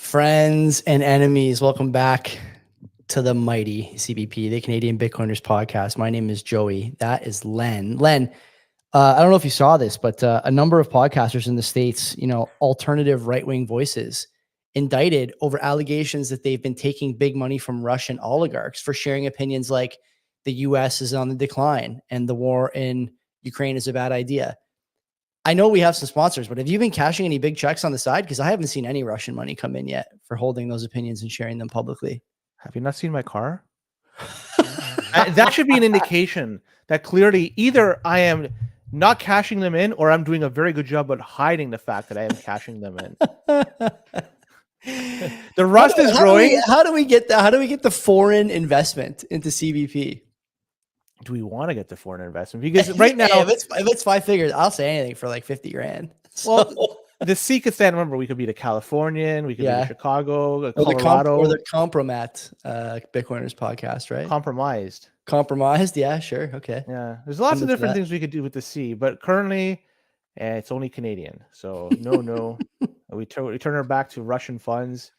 Friends and enemies, welcome back to the mighty CBP, the Canadian Bitcoiners podcast. My name is Joey. That is Len. Len, I don't know if you saw this, but a number of podcasters in the States, alternative right-wing voices, indicted over allegations that they've been taking big money from Russian oligarchs for sharing opinions like the U.S. is on the decline and the war in Ukraine is a bad idea. I know we have some sponsors, but have you been cashing any big checks on the side? Because I haven't seen any Russian money come in yet for holding those opinions and sharing them publicly. Have you not seen my car? That should be an indication that clearly either I am not cashing them in or I'm doing a very good job at hiding the fact that I am cashing them in. The rust is growing. How do we get that? How do we get the foreign investment into CBP? Do we want to get the foreign investment? Because right now, if it's five figures, I'll say anything for like 50 grand. Well, the C could stand. Remember, we could be the Californian, we could be the Chicago, Colorado, or the Compromat Bitcoiners podcast, right? Compromised. Yeah, sure, okay. Yeah, there's lots of different things we could do with the C, but currently, it's only Canadian. So no, we turn our back to Russian funds,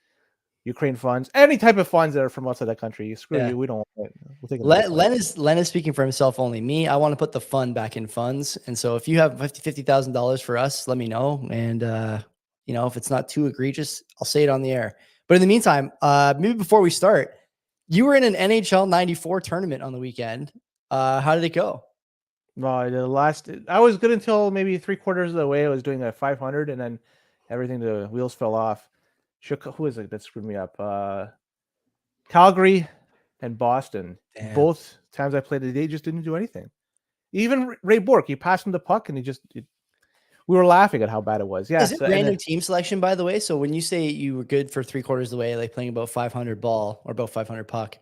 Ukraine funds, any type of funds that are from outside that country. Screw you. We don't want it. We'll take it. Len is speaking for himself, only me. I want to put the fund back in funds. And so if you have $50,000 for us, let me know. And, if it's not too egregious, I'll say it on the air. But in the meantime, maybe before we start, you were in an NHL 94 tournament on the weekend. How did it go? Well, I was good until maybe 3/4 of the way. I was doing a 500 and then the wheels fell off. Who is it that screwed me up? Calgary and Boston. Damn. Both times I played, they just didn't do anything. Even Ray Bork, he passed him the puck, and we were laughing at how bad it was. Yeah, is it random team selection, by the way? So when you say you were good for 3/4 of the way, like playing about 500 ball or about 500 puck,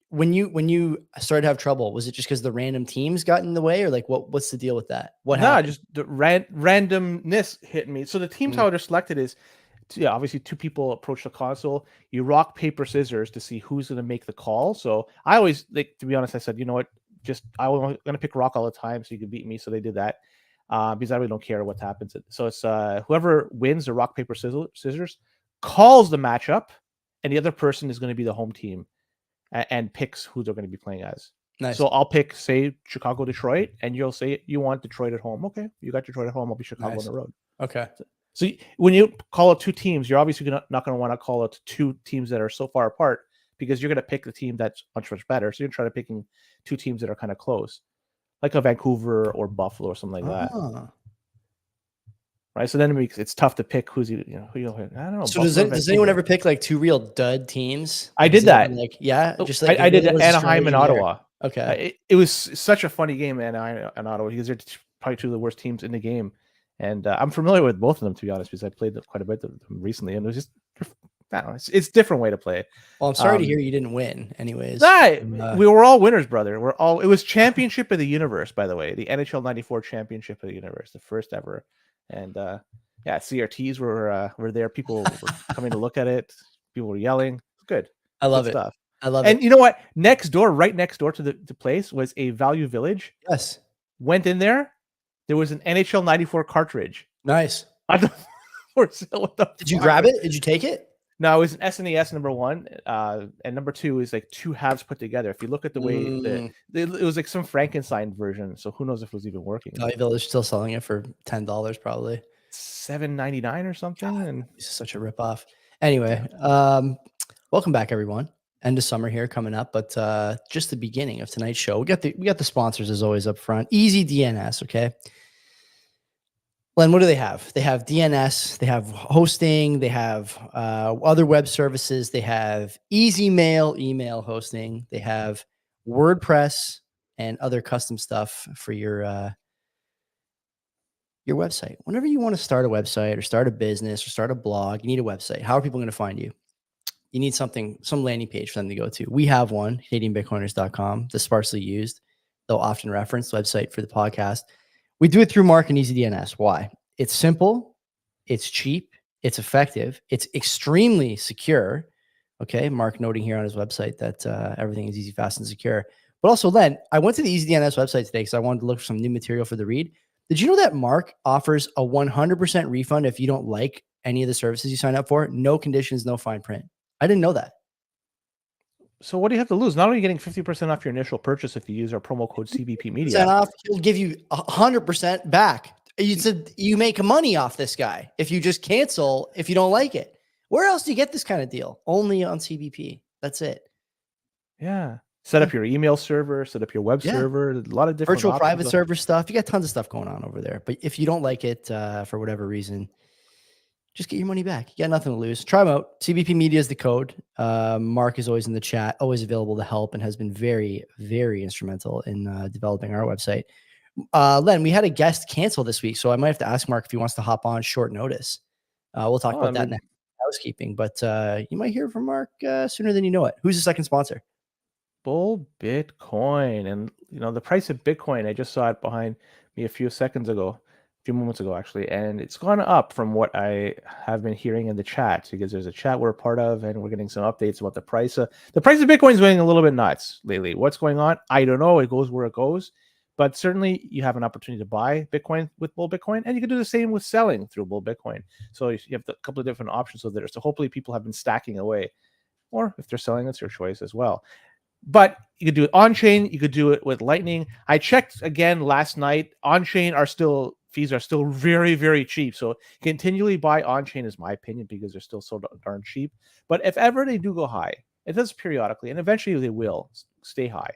when you started to have trouble, was it just because the random teams got in the way, or like what's the deal with that? What happened? Just the randomness hit me. So the teams how they're selected is. Yeah, obviously 2 people approach the console. You rock, paper, scissors to see who's going to make the call. So I always, to be honest, I said, you know what, I'm going to pick rock all the time so you can beat me. So they did that because I really don't care what happens. So it's whoever wins the rock, paper, scissors calls the matchup, and the other person is going to be the home team and picks who they're going to be playing as. Nice. So I'll pick, say, Chicago, Detroit, and you'll say you want Detroit at home. Okay, you got Detroit at home. I'll be Chicago on the road. Okay. So when you call out 2 teams, you're obviously not going to want to call out 2 teams that are so far apart because you're going to pick the team that's much better. So you're trying to picking 2 teams that are kind of close, like a Vancouver or Buffalo or something like that. Right. So then it's tough to pick who you I don't know. So does anyone ever pick like 2 real dud teams? I did that. Just like I did Anaheim and Ottawa. Okay. It was such a funny game, Anaheim and Ottawa, because they're probably 2 of the worst teams in the game. And I'm familiar with both of them, to be honest, because I played quite a bit of them recently, and it was just, I don't know, it's a different way to play. Well, I'm sorry to hear you didn't win. Anyways, we were all winners, brother. It was Championship of the Universe, by the way, the NHL '94 Championship of the Universe, the first ever. And CRTs were there. People were coming to look at it. People were yelling. Good. I love it. Stuff. I love it. And you know what? Right next door to the place was a Value Village. Yes. Went in there. There was an NHL 94 cartridge. Nice. Did you grab it? Did you take it? No, it was an SNES number 1. And number 2 is like 2 halves put together. If you look at the way it was like some Frankenstein version. So who knows if it was even working. Value Village still selling it for $10 probably. $7.99 or something. God, and it's such a ripoff. Anyway, welcome back, everyone. End of summer here coming up, but just the beginning of tonight's show. We got the sponsors as always up front. Easy DNS, okay. Len, what do they have? They have DNS, they have hosting, they have other web services, they have easy email hosting, they have WordPress and other custom stuff for your website. Whenever you want to start a website or start a business or start a blog, you need a website. How are people going to find you? You need some landing page for them to go to. We have one, CanadianBitcoiners.com, the sparsely used, though often referenced website for the podcast. We do it through Mark and Easy DNS. Why? It's simple, it's cheap, it's effective, it's extremely secure. Okay, Mark noting here on his website that everything is easy, fast, and secure. But also, Len, I went to the Easy DNS website today because I wanted to look for some new material for the read. Did you know that Mark offers a 100% refund if you don't like any of the services you sign up for. No conditions, no fine print. I didn't know that. So what do you have to lose? Not only getting 50% off your initial purchase if you use our promo code CBP Media. Off, he'll give you 100% back. You said you make money off this guy if you just cancel if you don't like it. Where else do you get this kind of deal? Only on CBP. That's it. Yeah. Set up your email server, set up your web server, a lot of different virtual options. Private server stuff. You got tons of stuff going on over there. But if you don't like it for whatever reason, just get your money back. You got nothing to lose. Try them out. CBP Media is the code. Mark is always in the chat, always available to help, and has been very, very instrumental in developing our website. Len, we had a guest cancel this week, so I might have to ask Mark if he wants to hop on short notice. We'll talk about that next. Housekeeping, but you might hear from Mark sooner than you know it. Who's the second sponsor? Bull Bitcoin. And the price of Bitcoin, I just saw it behind me a few moments ago actually, and it's gone up from what I have been hearing in the chat, because there's a chat we're a part of and we're getting some updates about the price of Bitcoin is going a little bit nuts lately. What's going on? I don't know. It goes where it goes. But certainly you have an opportunity to buy Bitcoin with Bull Bitcoin, and you can do the same with selling through Bull Bitcoin. So you have a couple of different options over there. So hopefully people have been stacking away, or if they're selling, it's your choice as well. But you could do it on chain. You could do it with Lightning. I checked again last night. On chain fees are still very, very cheap. So continually buy on chain is my opinion, because they're still so darn cheap. But if ever they do go high, it does periodically, and eventually they will stay high.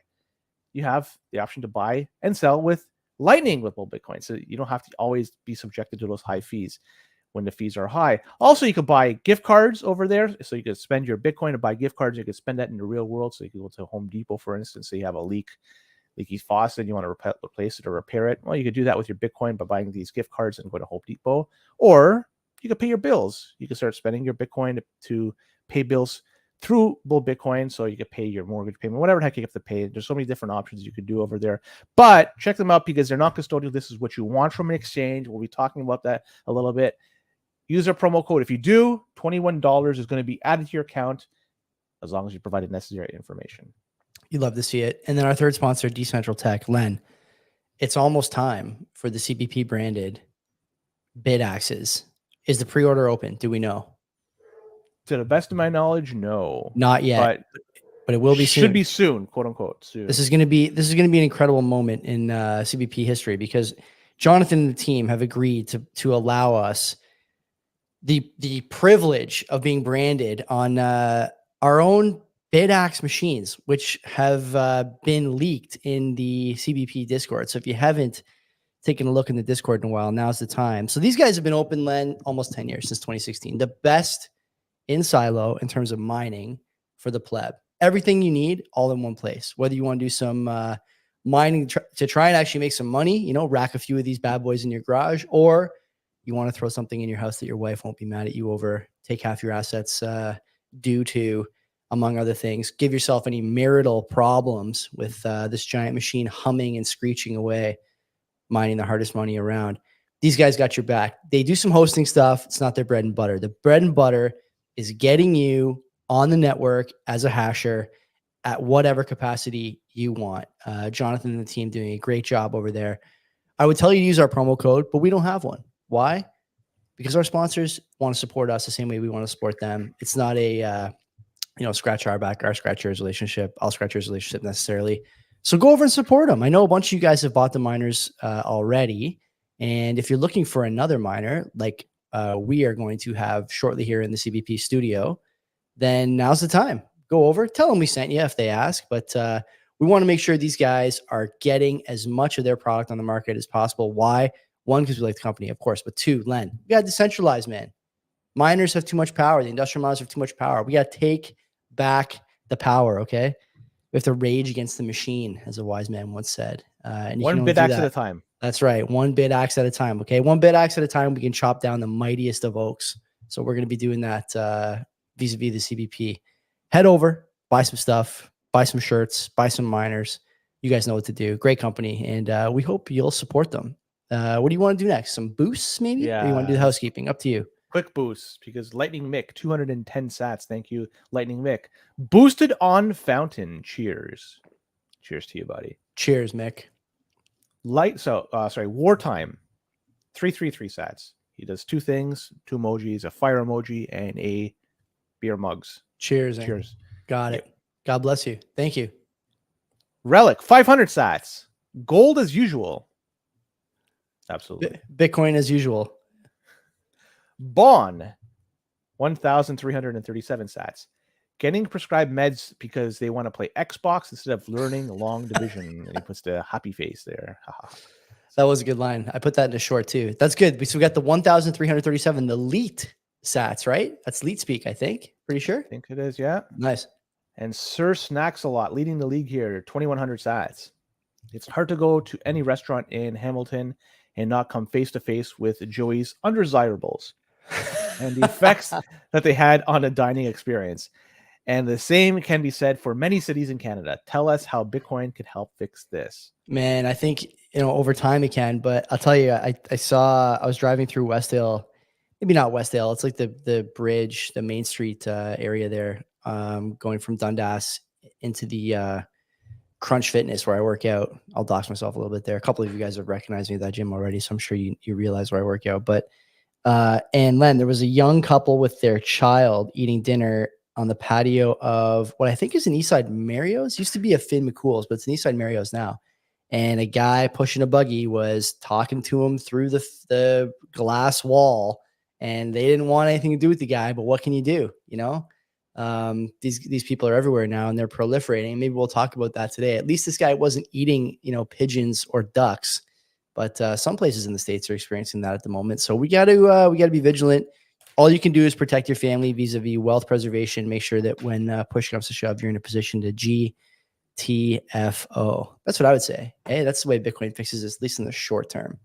You have the option to buy and sell with Lightning with Bull Bitcoin. So you don't have to always be subjected to those high fees when the fees are high. Also, you could buy gift cards over there. So you could spend your Bitcoin to buy gift cards. You could spend that in the real world. So you could go to Home Depot, for instance. So you have a leaky faucet and you want to replace it or repair it. Well, you could do that with your Bitcoin by buying these gift cards and go to Home Depot. Or you could pay your bills. You could start spending your Bitcoin to pay bills through Bull Bitcoin, so you could pay your mortgage payment, whatever the heck you have to pay. There's so many different options you could do over there. But check them out, because they're not custodial. This is what you want from an exchange. We'll be talking about that a little bit. Use our promo code. If you do, $21 is going to be added to your account, as long as you provide the necessary information. You love to see it. And then our third sponsor, Decentral Tech. Len, it's almost time for the CBP branded bid axes. Is the pre-order open? Do we know? To the best of my knowledge, no. Not yet, but it will be soon. Should be soon, quote unquote. Soon. This is going to be an incredible moment in CBP history, because Jonathan and the team have agreed to allow us the privilege of being branded on our own bid axe machines, which have been leaked in the CBP Discord. So if you haven't taken a look in the Discord in a while, now's the time. So these guys have been open, Len, almost 10 years, since 2016. The best in silo in terms of mining for the pleb. Everything you need all in one place. Whether you want to do some mining to try and actually make some money, rack a few of these bad boys in your garage, or you want to throw something in your house that your wife won't be mad at you over, take half your assets due to, among other things. Give yourself any marital problems with this giant machine humming and screeching away, mining the hardest money around. These guys got your back. They do some hosting stuff. It's not their bread and butter. The bread and butter is getting you on the network as a hasher at whatever capacity you want. Jonathan and the team doing a great job over there. I would tell you to use our promo code, but we don't have one. Why? Because our sponsors want to support us the same way we want to support them. It's not a, scratch our back, our scratch yours relationship. I'll scratch yours relationship necessarily. So go over and support them. I know a bunch of you guys have bought the miners already. And if you're looking for another miner, like we are going to have shortly here in the CBP studio, then now's the time. Go over, tell them we sent you if they ask. But we want to make sure these guys are getting as much of their product on the market as possible. Why? One, because we like the company, of course. But two, Len, we got to decentralize, man. Miners have too much power. The industrial miners have too much power. We got to take back the power, okay? We have to rage against the machine, as a wise man once said. And one bid axe at a time. That's right. One bid axe at a time, okay? One bid axe at a time, we can chop down the mightiest of oaks. So we're going to be doing that vis-a-vis the CBP. Head over, buy some stuff, buy some shirts, buy some miners. You guys know what to do. Great company, and we hope you'll support them. What do you want to do next? Some boosts, maybe? Yeah. Or you want to do the housekeeping? Up to you. Quick boosts, because Lightning Mick, 210 sats. Thank you, Lightning Mick. Boosted on Fountain. Cheers. Cheers to you, buddy. Cheers, Mick. Wartime, 333 sats. He does two things, two emojis, a fire emoji and a beer mugs. Cheers. Cheers. Got it. God bless you. Thank you. Relic, 500 sats. Gold as usual. Absolutely. Bitcoin as usual. Bon, 1,337 sats. Getting prescribed meds because they want to play Xbox instead of learning long division. And he puts the happy face there. That was a good line. I put that in a short too. That's good. So we got the 1,337, the LEET sats, right? That's LEET speak, I think. Pretty sure. I think it is, yeah. Nice. And Sir Snacks a lot, leading the league here, 2,100 sats. It's hard to go to any restaurant in Hamilton and not come face to face with Joey's undesirables and the effects that they had on a dining experience. And the same can be said for many cities in Canada. Tell us how Bitcoin could help fix this. Man, I think, over time it can, but I'll tell you, I was driving through Westdale, maybe not Westdale. It's like the bridge, the Main Street area there, going from Dundas into the Crunch Fitness where I work out. I'll dox myself a little bit there. A couple of you guys have recognized me at that gym already, so I'm sure you realize where I work out. But and Len, there was a young couple with their child eating dinner on the patio of what I think is an Eastside Mario's. Used to be a Finn McCool's, but it's an Eastside Mario's now. And a guy pushing a buggy was talking to him through the glass wall, and they didn't want anything to do with the guy. But what can you do? These people are everywhere now, and they're proliferating. Maybe we'll talk about that today. At least this guy wasn't eating, pigeons or ducks. But some places in the States are experiencing that at the moment. So we got to be vigilant. All you can do is protect your family vis-a-vis wealth preservation. Make sure that when push comes to shove, you're in a position to GTFO. That's what I would say. Hey, that's the way Bitcoin fixes this, at least in the short term.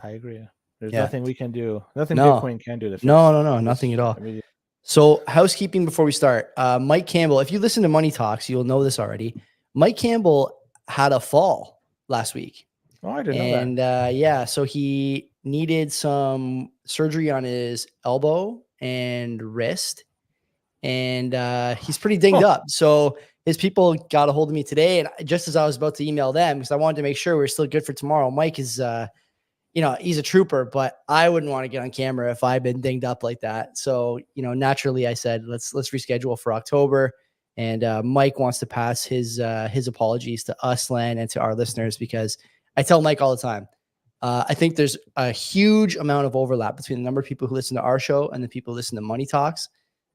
I agree. There's nothing we can do. Nothing No. Bitcoin can do to fix No, nothing at all. So housekeeping before we start. Mike Campbell, if you listen to Money Talks, you'll know this already. Mike Campbell had a fall last week. Oh, I didn't know that. So he needed some surgery on his elbow and wrist, and he's pretty dinged up. So his people got a hold of me today, and just as I was about to email them, because I wanted to make sure we we're still good for tomorrow. Mike is, he's a trooper, but I wouldn't want to get on camera if I'd been dinged up like that. So, naturally I said, let's reschedule for October. And Mike wants to pass his apologies to us, Len, and to our listeners, because I tell Mike all the time, I think there's a huge amount of overlap between the number of people who listen to our show and the people who listen to Money Talks.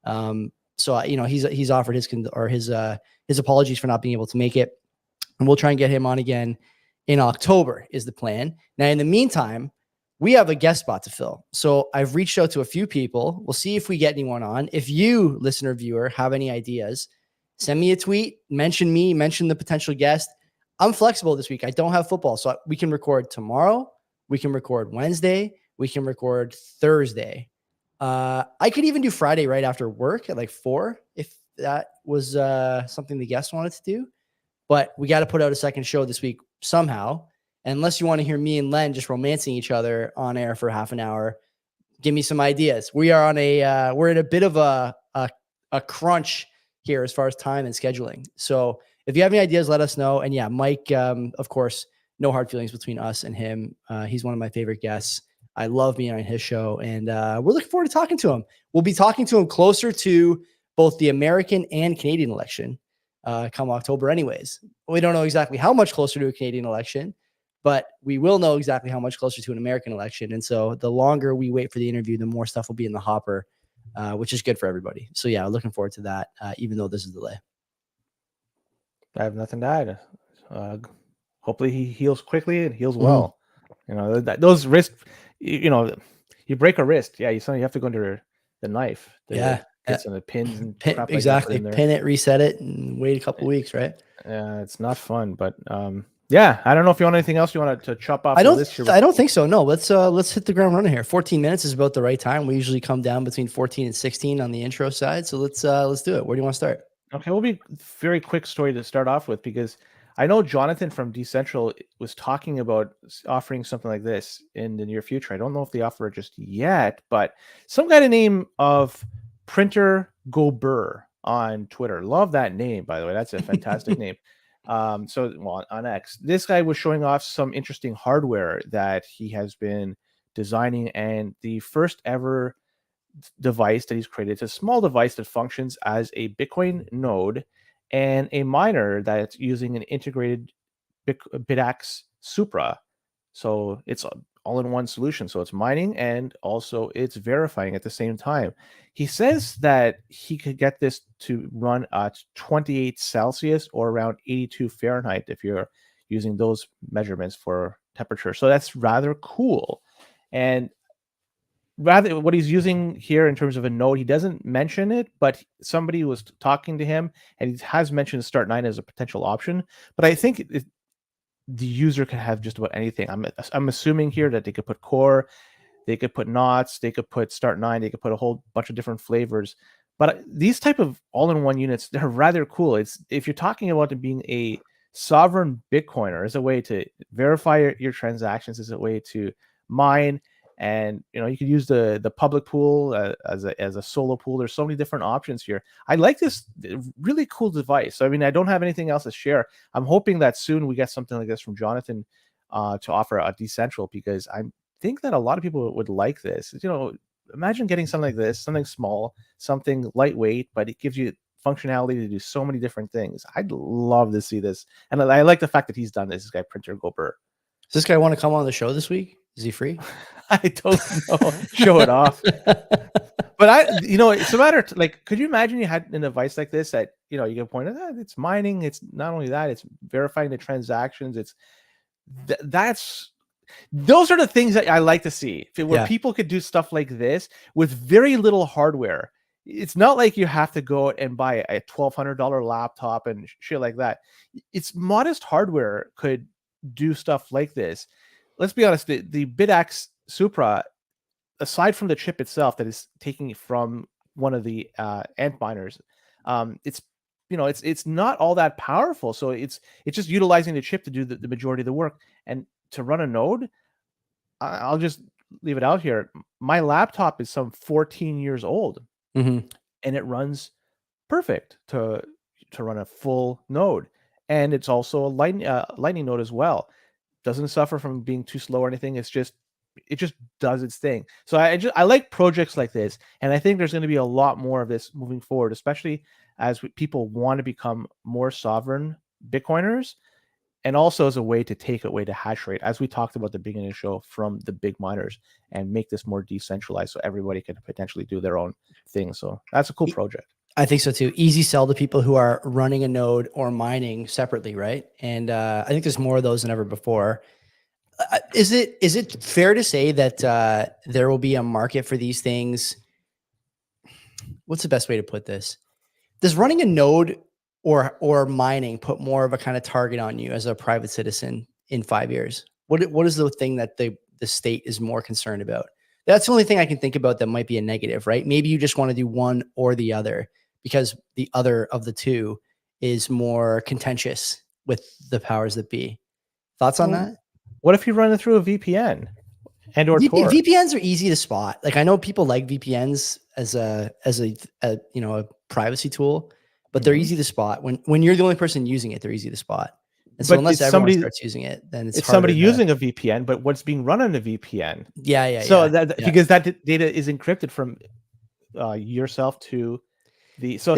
So he's offered his apologies for not being able to make it, and we'll try and get him on again in October is the plan. Now, in the meantime, we have a guest spot to fill. So I've reached out to a few people. We'll see if we get anyone on. If you, listener, viewer, have any ideas, send me a tweet, mention me, mention the potential guest. I'm flexible this week. I don't have football, so we can record tomorrow. We can record Wednesday. We can record Thursday. I could even do Friday right after work at like 4 if that was something the guests wanted to do. But we got to put out a second show this week somehow. Unless you want to hear me and Len just romancing each other on air for half an hour, give me some ideas. We are on we're in a bit of a crunch here as far as time and scheduling. So if you have any ideas, let us know. And yeah, Mike, of course, no hard feelings between us and him. He's one of my favorite guests. I love being on his show, and we're looking forward to talking to him. We'll be talking to him closer to both the American and Canadian election come October anyways. We don't know exactly how much closer to a Canadian election, but we will know exactly how much closer to an American election. And so the longer we wait for the interview, the more stuff will be in the hopper, which is good for everybody. So yeah, looking forward to that, even though this is a delay. I have nothing to add. Hopefully he heals quickly and heals well. Those wrists, you break a wrist. Yeah, you have to go under the knife. Get some of the pins and crap exactly. Like pin it, reset it, and wait a couple weeks, right? Yeah, it's not fun, but yeah, I don't know if you want anything else you want to chop off. I don't think so. No, let's hit the ground running here. 14 minutes is about the right time. We usually come down between 14 and 16 on the intro side. So let's do it. Where do you want to start? Okay, we'll be very quick story to start off with, because I know Jonathan from Decentral was talking about offering something like this in the near future. I don't know if they offer it just yet, but some guy the name of Printer Gober on Twitter. Love that name, by the way. That's a fantastic name. On X, this guy was showing off some interesting hardware that he has been designing, and the first ever device that he's created. It's a small device that functions as a Bitcoin node and a miner that's using an integrated BitX Supra. So it's all-in-one solution. So it's mining and also it's verifying at the same time. He says that he could get this to run at 28 Celsius or around 82 Fahrenheit if you're using those measurements for temperature. So that's rather cool. And rather what he's using here in terms of a node, he doesn't mention it, but somebody was talking to him and he has mentioned Start9 as a potential option. But I think the user can have just about anything. I'm assuming here that they could put Core, they could put Knots, they could put Start9, they could put a whole bunch of different flavors. But these type of all-in-one units, they're rather cool. It's if you're talking about it being a sovereign Bitcoiner as a way to verify your transactions, as a way to mine, and you could use the public pool as a solo pool. There's so many different options here. I like this really cool device. I mean, I don't have anything else to share. I'm hoping that soon we get something like this from Jonathan to offer a decentral, because I think that a lot of people would like this. Imagine getting something like this, something small, something lightweight, but it gives you functionality to do so many different things. I'd love to see this, and I like the fact that he's done this. This guy, Printer Gober. Does this guy want to come on the show this week? Is he free? I don't know. Show it off. But it's a matter like, could you imagine you had a device like this that you can point at that? It's mining. It's not only that, it's verifying the transactions. It's those are the things that I like to see, where people could do stuff like this with very little hardware. It's not like you have to go and buy a $1,200 laptop and shit like that. It's modest hardware could do stuff like this. Let's be honest, the BitX Supra, aside from the chip itself that is taking it from one of the ant miners, it's not all that powerful. So it's just utilizing the chip to do the majority of the work. And to run a node, I'll just leave it out here. My laptop is some 14 years old, and it runs perfect to run a full node. And it's also a lightning node as well. Doesn't suffer from being too slow or anything. It just does its thing. So I like projects like this, and I think there's going to be a lot more of this moving forward, especially as people want to become more sovereign Bitcoiners, and also as a way to take away the hash rate, as we talked about at the beginning of the show, from the big miners, and make this more decentralized so everybody can potentially do their own thing. So that's a cool project. I think so too. Easy sell to people who are running a node or mining separately, right? And I think there's more of those than ever before. Is it fair to say that there will be a market for these things? What's the best way to put this? Does running a node or mining put more of a kind of target on you as a private citizen in 5 years? What is the thing that the state is more concerned about? That's the only thing I can think about that might be a negative, right? Maybe you just want to do one or the other, because the other of the two is more contentious with the powers that be. Thoughts on that? What if you run it through a VPN and or Tor? VPNs are easy to spot. Like, I know people like VPNs as a privacy tool, but they're easy to spot. When you're the only person using it, they're easy to spot. And so unless everyone starts using it, then it's somebody using a VPN, but what's being run on the VPN. Because that data is encrypted from yourself to the. So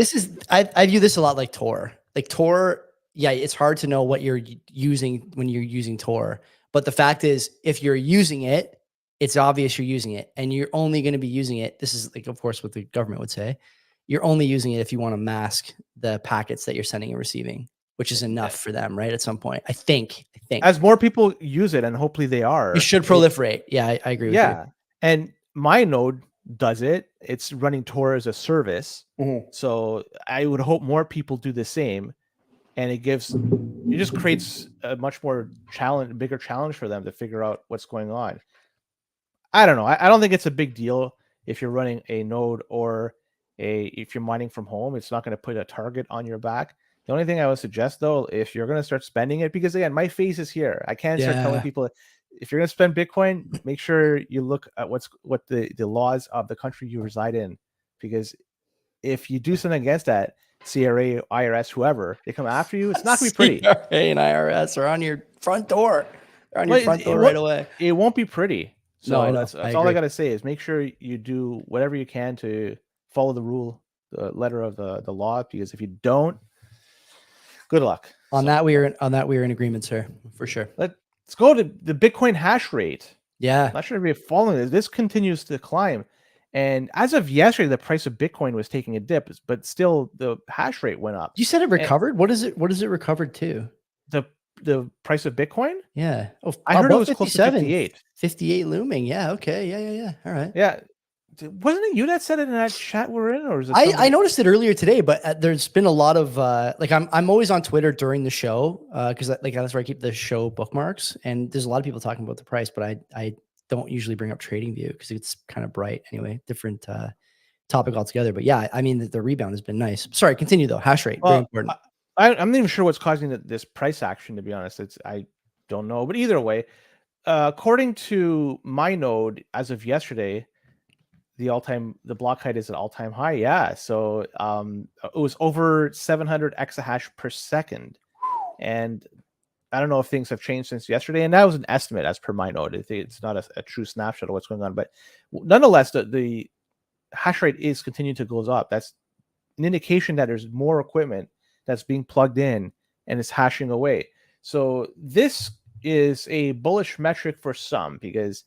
I view this a lot like Tor. Like Tor, it's hard to know what you're using when you're using Tor. But the fact is, if you're using it, it's obvious you're using it, and you're only going to be using it. This is like, of course, what the government would say. You're only using it if you want to mask the packets that you're sending and receiving, which is enough for them, right? At some point, I think as more people use it, and hopefully they are, it should proliferate. I agree with you. Yeah, and my node does it. It's running Tor as a service, so I would hope more people do the same, and it just creates a much more bigger challenge for them to figure out what's going on. I don't know. I don't think it's a big deal if you're running a node or if you're mining from home. It's not going to put a target on your back. The only thing I would suggest, though, if you're going to start spending it, because again, my face is here. I can't start telling people, if you're going to spend Bitcoin, make sure you look at what the laws of the country you reside in, because if you do something against that, CRA, IRS, whoever, they come after you, it's not going to be pretty. CRA and IRS are on your front door. They're on your front door right away. It won't be pretty. No, I So know. I that's all I agree. got to say is make sure you do whatever you can to follow the letter of the law, because if you don't, good luck. On So that, we are in agreement, sir, for sure. let's go to the Bitcoin hash rate. Yeah. Not sure if you're following this. This continues to climb. And as of yesterday, the price of Bitcoin was taking a dip, but still the hash rate went up. You said it And recovered. What is it recovered to? the price of Bitcoin, Yeah. Oh, I heard it above was close to 57. 58. 58 looming. Yeah. Okay. Yeah. All right. Yeah. Wasn't it you that said it in that chat we're in, or is it I somebody? noticed it earlier today, but there's been a lot of like I'm always on Twitter during the show because like that's where I keep the show bookmarks, and there's a lot of people talking about the price, but I don't usually bring up TradingView because it's kind of bright anyway. Different topic altogether, but yeah, I mean the rebound has been nice. Sorry, continue though. Hash rate, very Well, important. I'm not even sure what's causing this price action, to be honest. I don't know. But either way, according to my node, as of yesterday, the block height is at all-time high. Yeah. So it was over 700 exahash per second. And I don't know if things have changed since yesterday. And that was an estimate as per my node. It's not a true snapshot of what's going on. But nonetheless, the hash rate is continuing to go up. That's an indication that there's more equipment that's being plugged in and it's hashing away. So this is a bullish metric for some because,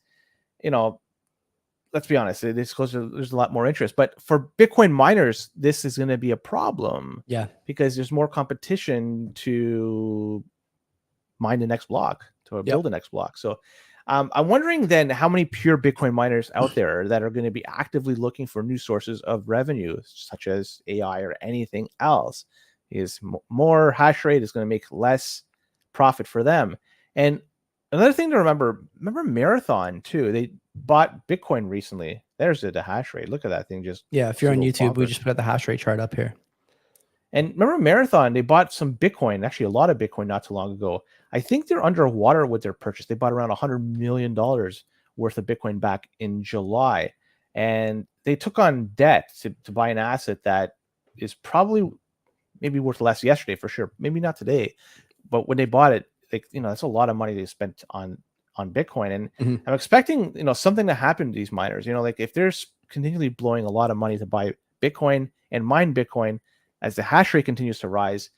let's be honest, there's a lot more interest. But for Bitcoin miners, this is going to be a problem. Yeah. Because there's more competition to mine the next block, to build the next block. So I'm wondering then how many pure Bitcoin miners out there that are going to be actively looking for new sources of revenue, such as AI or anything else. Is more hash rate is going to make less profit for them. And another thing to remember Marathon too. They bought Bitcoin recently. There's the hash rate. Look at that thing. Just If you're on YouTube, we bonkers. just put the hash rate chart up here. And remember Marathon, they bought some Bitcoin, actually a lot of Bitcoin not too long ago. I think they're underwater with their purchase. They bought around $100 million worth of Bitcoin back in July. And they took on debt to buy an asset that is probably maybe worth less yesterday for sure. Maybe not today. But when they bought it, that's a lot of money they spent on Bitcoin. And I'm expecting, something to happen to these miners. Like if they're continually blowing a lot of money to buy Bitcoin and mine Bitcoin, as the hash rate continues to rise,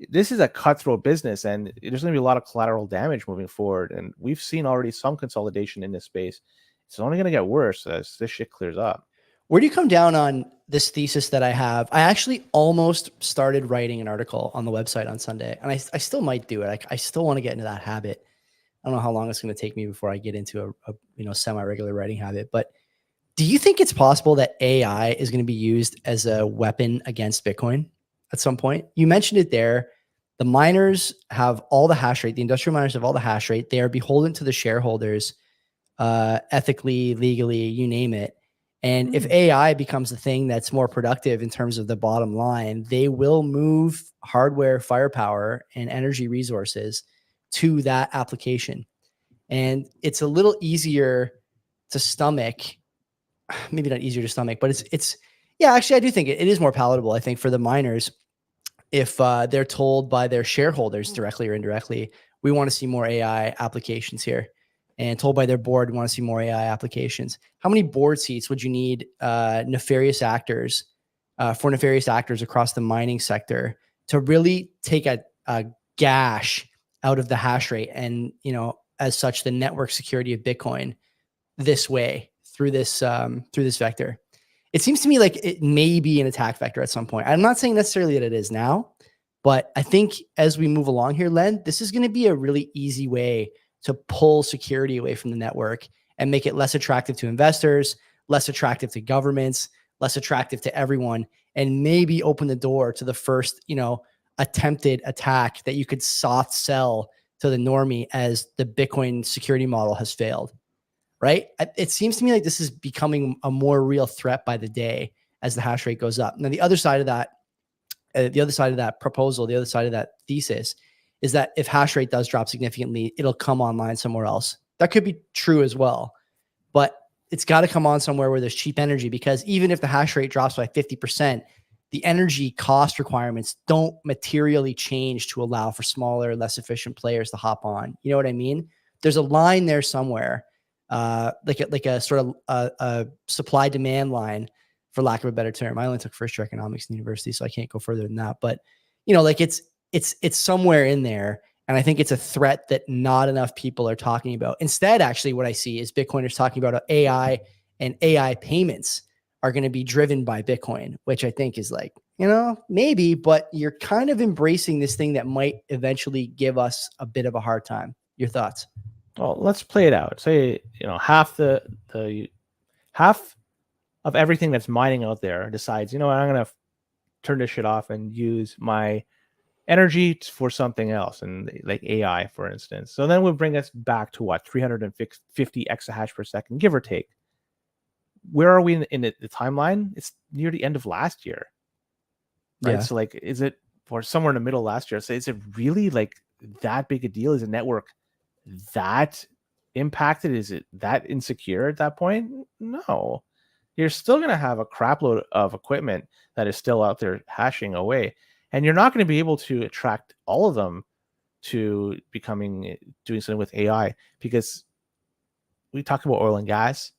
this is a cutthroat business, and there's going to be a lot of collateral damage moving forward. And we've seen already some consolidation in this space. It's only going to get worse as this shit clears up. Where do you come down on this thesis that I have? I actually almost started writing an article on the website on Sunday, and I still might do it. I still want to get into that habit. I don't know how long it's going to take me before I get into a semi-regular writing habit, but do you think it's possible that AI is going to be used as a weapon against Bitcoin at some point? You mentioned it there. The miners have all the hash rate. The industrial miners have all the hash rate. They are beholden to the shareholders, ethically, legally, you name it. And if AI becomes the thing that's more productive in terms of the bottom line, they will move hardware, firepower, and energy resources to that application. And it's a little easier to stomach, maybe not easier to stomach, but actually, I do think it is more palatable, I think, for the miners if they're told by their shareholders directly or indirectly, we want to see more AI applications here, and told by their board, we want to see more AI applications. How many board seats would you need for nefarious actors across the mining sector to really take a gash out of the hash rate and, as such, the network security of Bitcoin this way through this vector? It seems to me like it may be an attack vector at some point. I'm not saying necessarily that it is now, but I think as we move along here, Len, this is going to be a really easy way to pull security away from the network and make it less attractive to investors, less attractive to governments, less attractive to everyone, and maybe open the door to the first, attempted attack that you could soft sell to the normie as the Bitcoin security model has failed. Right? It seems to me like this is becoming a more real threat by the day as the hash rate goes up. Now, the other side of that proposal, the other side of that thesis is that if hash rate does drop significantly, it'll come online somewhere else. That could be true as well, but it's got to come on somewhere where there's cheap energy, because even if the hash rate drops by 50%, the energy cost requirements don't materially change to allow for smaller, less efficient players to hop on. You know what I mean? There's a line there somewhere like a sort of a supply demand line, for lack of a better term. I only took first year economics in university, so I can't go further than that. But like it's somewhere in there. And I think it's a threat that not enough people are talking about. Instead, actually, what I see is Bitcoiners talking about AI, and AI payments are going to be driven by Bitcoin, which I think is like, maybe, but you're kind of embracing this thing that might eventually give us a bit of a hard time. Your thoughts? Well, let's play it out. Say, half half of everything that's mining out there decides, I'm going to turn this shit off and use my energy for something else, and like AI, for instance. So then we'll bring us back to what, 350 exahash per second, give or take. Where are we in the timeline? It's near the end of last year, right? Yeah. So like, is it, or somewhere in the middle of last year? So is it really like that big a deal? Is the network that impacted? Is it that insecure at that point? No. You're still going to have a crapload of equipment that is still out there hashing away. And you're not going to be able to attract all of them to doing something with AI, because we talk about oil and gas.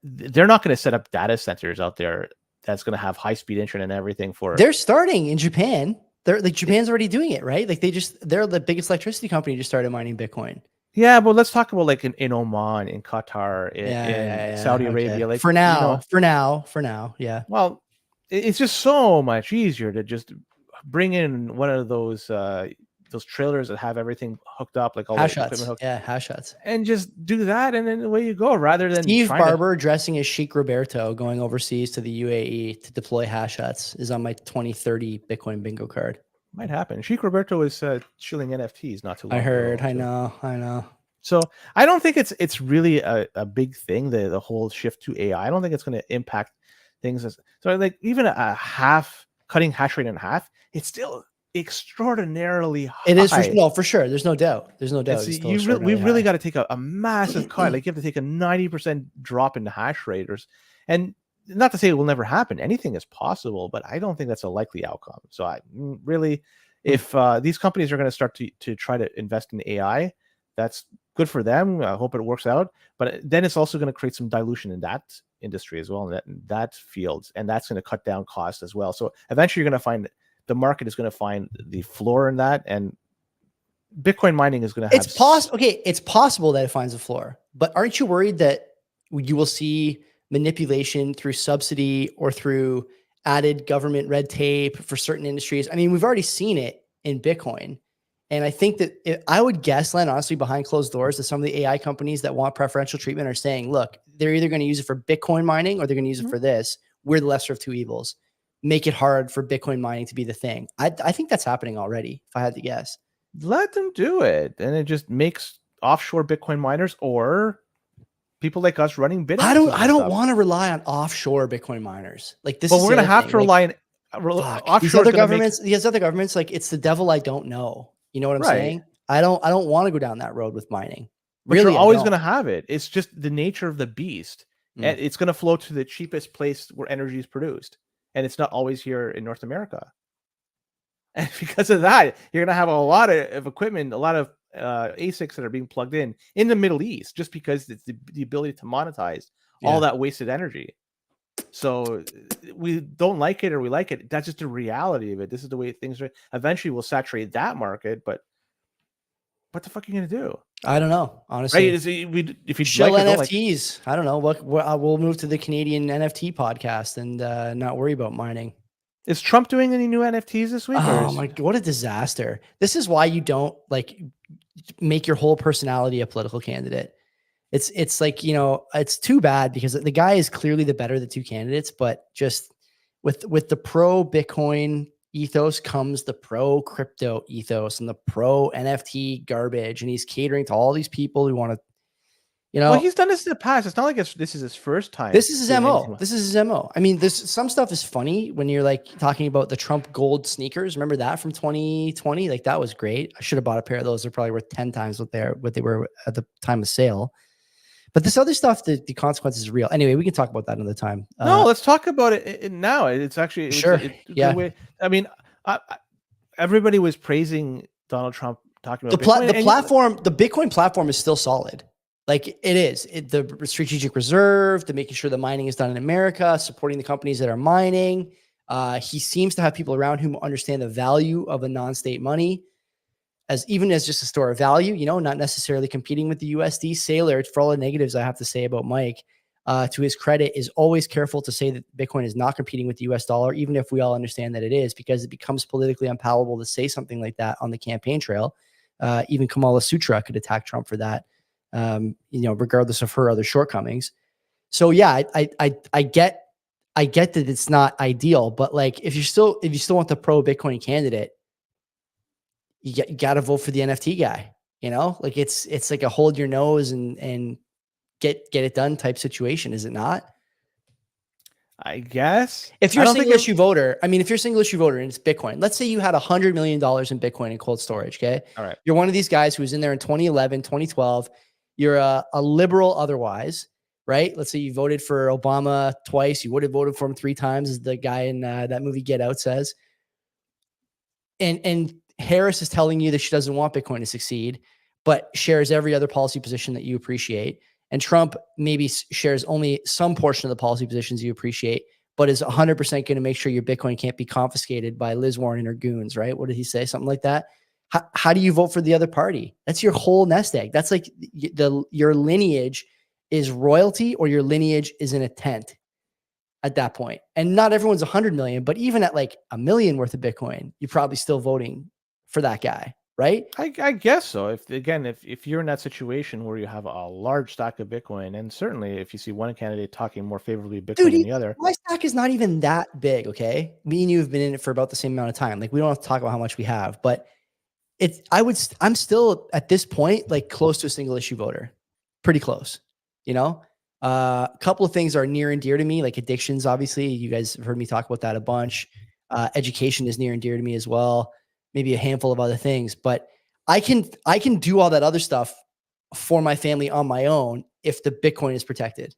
They're not going to set up data centers out there that's going to have high-speed internet and everything for. They're starting in Japan. Japan's already doing it, right? Like they're the biggest electricity company, just started mining Bitcoin. Yeah, but let's talk about like in Oman, in Qatar, in Saudi Arabia. Like for now, yeah. Well, it's just so much easier to just bring in one of those trailers that have everything hooked up, like all the equipment hooked. Yeah, hash huts. And just do that, and then away you go, rather than Steve Barber dressing as Sheikh Roberto going overseas to the UAE to deploy hash huts is on my 2030 Bitcoin bingo card. Might happen. Sheikh Roberto was shilling NFTs not too long ago. I heard. I know. So I don't think it's really a big thing, the whole shift to AI. I don't think it's going to impact things. So like even cutting hash rate in half, it's still extraordinarily high. It is for sure. There's no doubt. We've really got to take a massive cut. Like you have to take a 90% drop in the hash rate, and not to say it will never happen. Anything is possible, but I don't think that's a likely outcome. So I really, if these companies are going to start to try to invest in AI, that's good for them. I hope it works out. But then it's also going to create some dilution in that industry as well, in that field, and that's going to cut down costs as well. So eventually, you're going to find the market is going to find the floor in that, and Bitcoin mining is going to have. It's possible. Okay, it's possible that it finds a floor, but aren't you worried that you will see manipulation through subsidy or through added government red tape for certain industries? I mean, we've already seen it in Bitcoin. And I think that I would guess, Len, honestly, behind closed doors, that some of the AI companies that want preferential treatment are saying, look, they're either going to use it for Bitcoin mining or they're going to use it for this. We're the lesser of two evils. Make it hard for Bitcoin mining to be the thing. I think that's happening already, if I had to guess. Let them do it. And it just makes offshore Bitcoin miners or people like us running Bitcoin. I don't want to rely on offshore Bitcoin miners. Like this. Well, we're going to have to rely on offshore. These other governments, like it's the devil I don't know. You know what I'm saying? I don't want to go down that road with mining. But really, you're always going to have it. It's just the nature of the beast. And it's going to flow to the cheapest place where energy is produced. And it's not always here in North America. And because of that, you're going to have a lot of equipment, a lot of ASICs that are being plugged in the Middle East, just because it's the ability to monetize all that wasted energy. So we don't like it or we like it. That's just the reality of it. This is the way things are. Eventually, we'll saturate that market, but what the fuck are you going to do? I don't know, honestly. Right? If you shill like NFTs, I don't know. We'll move to the Canadian NFT podcast and not worry about mining. Is Trump doing any new NFTs this week? Oh my God, what a disaster! This is why you don't make your whole personality a political candidate. It's like, it's too bad because the guy is clearly the better of the two candidates, but just with the pro Bitcoin ethos comes the pro crypto ethos and the pro NFT garbage. And he's catering to all these people who want to, well, he's done this in the past. It's not like this is his first time. This is his MO. This is his MO. I mean, some stuff is funny when you're talking about the Trump gold sneakers. Remember that from 2020? Like that was great. I should have bought a pair of those. They're probably worth 10 times what they were at the time of sale. But this other stuff, the consequences is real. Anyway, we can talk about that another time. No, let's talk about it now. It's actually sure. I mean, everybody was praising Donald Trump, talking about the platform. The Bitcoin platform is still solid. Like it is the strategic reserve, the making sure the mining is done in America, supporting the companies that are mining. He seems to have people around whom understand the value of a non-state money as even as just a store of value, not necessarily competing with the USD. Sailor, for all the negatives I have to say about Mike, to his credit, is always careful to say that Bitcoin is not competing with the US dollar, even if we all understand that it is, because it becomes politically unpalatable to say something like that on the campaign trail. Even Kamala Sutra could attack Trump for that, regardless of her other shortcomings. So yeah, I get that it's not ideal, but like if you still want the pro Bitcoin candidate, you got to vote for the NFT guy. Like it's like a hold your nose and get it done type situation, is it not? I guess if you're a single issue voter, and it's Bitcoin, let's say you had $100 million in Bitcoin in cold storage. Okay. All right. You're one of these guys who was in there in 2011, 2012. You're a liberal otherwise, right? Let's say you voted for Obama twice. You would have voted for him 3 times, as the guy in that movie Get Out says. And Harris is telling you that she doesn't want Bitcoin to succeed, but shares every other policy position that you appreciate. And Trump maybe shares only some portion of the policy positions you appreciate, but is 100% going to make sure your Bitcoin can't be confiscated by Liz Warren and her goons, right? What did he say? Something like that. How do you vote for the other party? That's your whole nest egg. That's like your lineage is royalty, or your lineage is in a tent at that point. And not everyone's 100 million, but even at like $1 million worth of Bitcoin, you're probably still voting for that guy, right? I guess so. If you're in that situation where you have a large stack of Bitcoin, and certainly if you see one candidate talking more favorably of Bitcoin than the other, my stack is not even that big. Okay, me and you have been in it for about the same amount of time. Like we don't have to talk about how much we have, but I'm still at this point like close to a single issue voter, pretty close. A couple of things are near and dear to me, like addictions. Obviously, you guys have heard me talk about that a bunch. Education is near and dear to me as well. Maybe a handful of other things, but I can do all that other stuff for my family on my own if the Bitcoin is protected.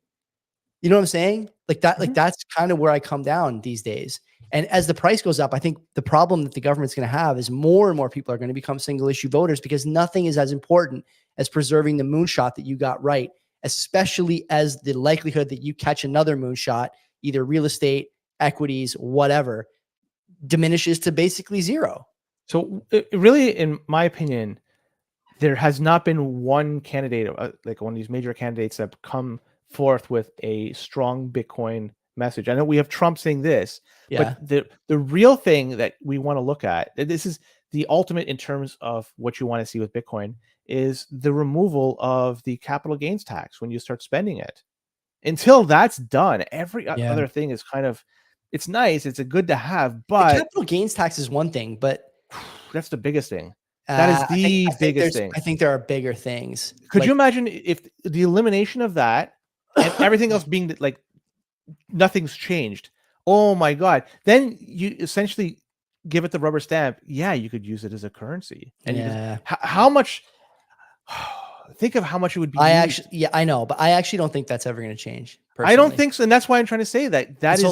You know what I'm saying? Like that, like that's kind of where I come down these days. And as the price goes up, I think the problem that the government's going to have is more and more people are going to become single issue voters, because nothing is as important as preserving the moonshot that you got right, especially as the likelihood that you catch another moonshot, either real estate, equities, whatever, diminishes to basically zero. So really, in my opinion, there has not been one candidate, like one of these major candidates, that come forth with a strong Bitcoin message. I know we have Trump saying this, but the real thing that we want to look at, this is the ultimate in terms of what you want to see with Bitcoin, is the removal of the capital gains tax when you start spending it. Until that's done, every other thing is kind of, it's nice, it's a good to have, but the capital gains tax is one thing, but that's the biggest thing. That is the biggest thing. I think there are bigger things. Could you imagine if the elimination of that and everything else being like nothing's changed? Oh my God. Then you essentially give it the rubber stamp. Yeah, you could use it as a currency. And how much, think of how much it would be. I know, but I actually don't think that's ever going to change. Personally. I don't think so. And that's why I'm trying to say that. That's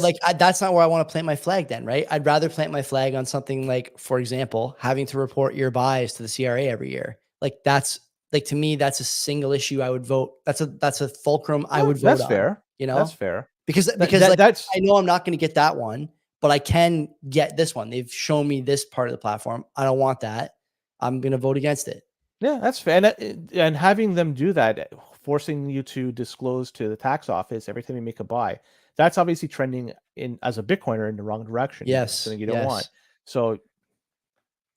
not where I want to plant my flag then, right? I'd rather plant my flag on something like, for example, having to report your buys to the CRA every year. Like that's like, to me, that's a single issue I would vote. That's a fulcrum I would vote on. That's fair. That's fair. Because I know I'm not going to get that one, but I can get this one. They've shown me this part of the platform. I don't want that. I'm going to vote against it. Yeah, that's fair. And having them do that, forcing you to disclose to the tax office every time you make a buy, that's obviously trending in as a Bitcoiner in the wrong direction. Yes, something you don't want. So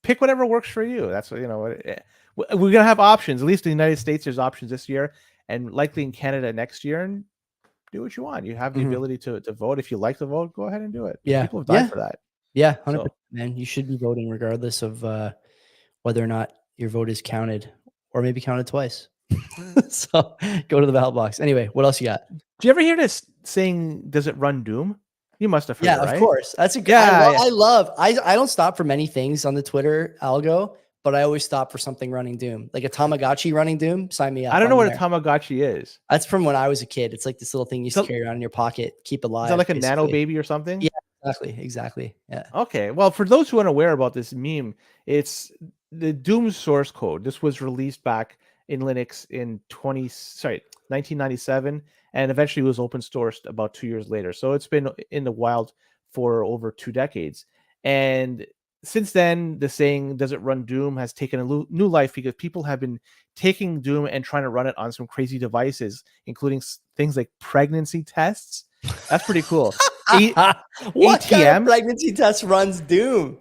pick whatever works for you. That's what, we're gonna have options. At least in the United States, there's options this year, and likely in Canada next year. And do what you want. You have the ability to vote. If you like to vote, go ahead and do it. Yeah, people have died for that. Yeah, 100%. Man, you should be voting regardless of whether or not your vote is counted, or maybe counted twice. So go to the ballot box. Anyway, what else you got? Do you ever hear this saying, does it run doom? You must have heard it, right? Of course. That's a good. I don't stop for many things on the Twitter algo, but I always stop for something running doom. Like a Tamagotchi running doom, sign me up. I don't know what a Tamagotchi is. That's from when I was a kid. It's like this little thing you used to carry around in your pocket, keep alive. Is that like a nano baby or something? Yeah, exactly. Yeah. Okay. Well, for those who are unaware about this meme, it's the Doom source code. This was released back in Linux in 1997, and eventually was open sourced about 2 years later. So it's been in the wild for over 2 decades. And since then, the saying "Does it run Doom?" has taken a new life because people have been taking Doom and trying to run it on some crazy devices, including things like pregnancy tests. That's pretty cool. What kind of ATMs. pregnancy test runs Doom?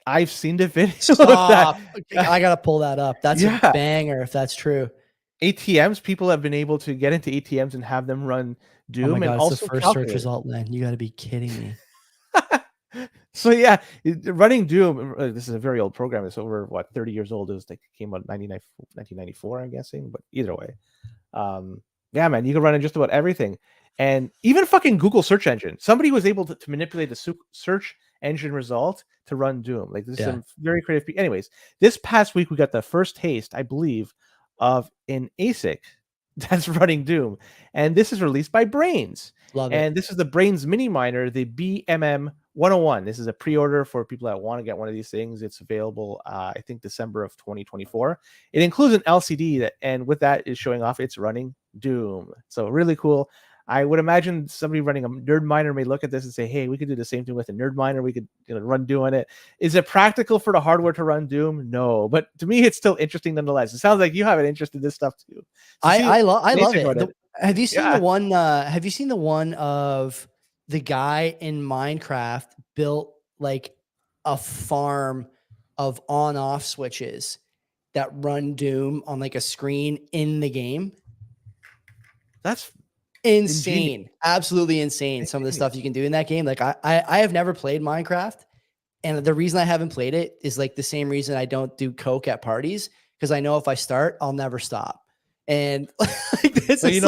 I've seen the video of Stop. that. I gotta pull that up. That's a Yeah. banger if that's true. ATMs, people have been able to get into ATMs and have them run Doom, Oh my and god, it's the also first search calculate. result, Len. You gotta be kidding me. So yeah, running Doom. This is a very old program. It's over 30 years old. It was like came out 1994, I'm guessing. But either way, yeah, man, you can run in just about everything, and even fucking Google search engine. Somebody was able to manipulate the search engine result to run Doom. Like, this is some very creative people. Anyways, this past week we got the first taste, I believe, of an ASIC that's running Doom, and this is released by Brains. Love And it. this is the Brains mini miner, the BMM 101. This is a pre-order for people that want to get one of these things. It's available, I think, December of 2024. It includes an LCD and with that is showing off it's running Doom. So really cool. I would imagine somebody running a nerd miner may look at this and say, "Hey, we could do the same thing with a nerd miner. We could run Doom on it." Is it practical for the hardware to run Doom? No, but to me, it's still interesting nonetheless. It sounds like you have an interest in this stuff too. So I love it. it. Have you seen the one? Have you seen the one of the guy in Minecraft built like a farm of on-off switches that run Doom on like a screen in the game? That's insane. Absolutely insane. Some of the stuff you can do in that game. Like I have never played Minecraft, and the reason I haven't played it is like the same reason I don't do coke at parties, because I know if I start, I'll never stop. And like, this is you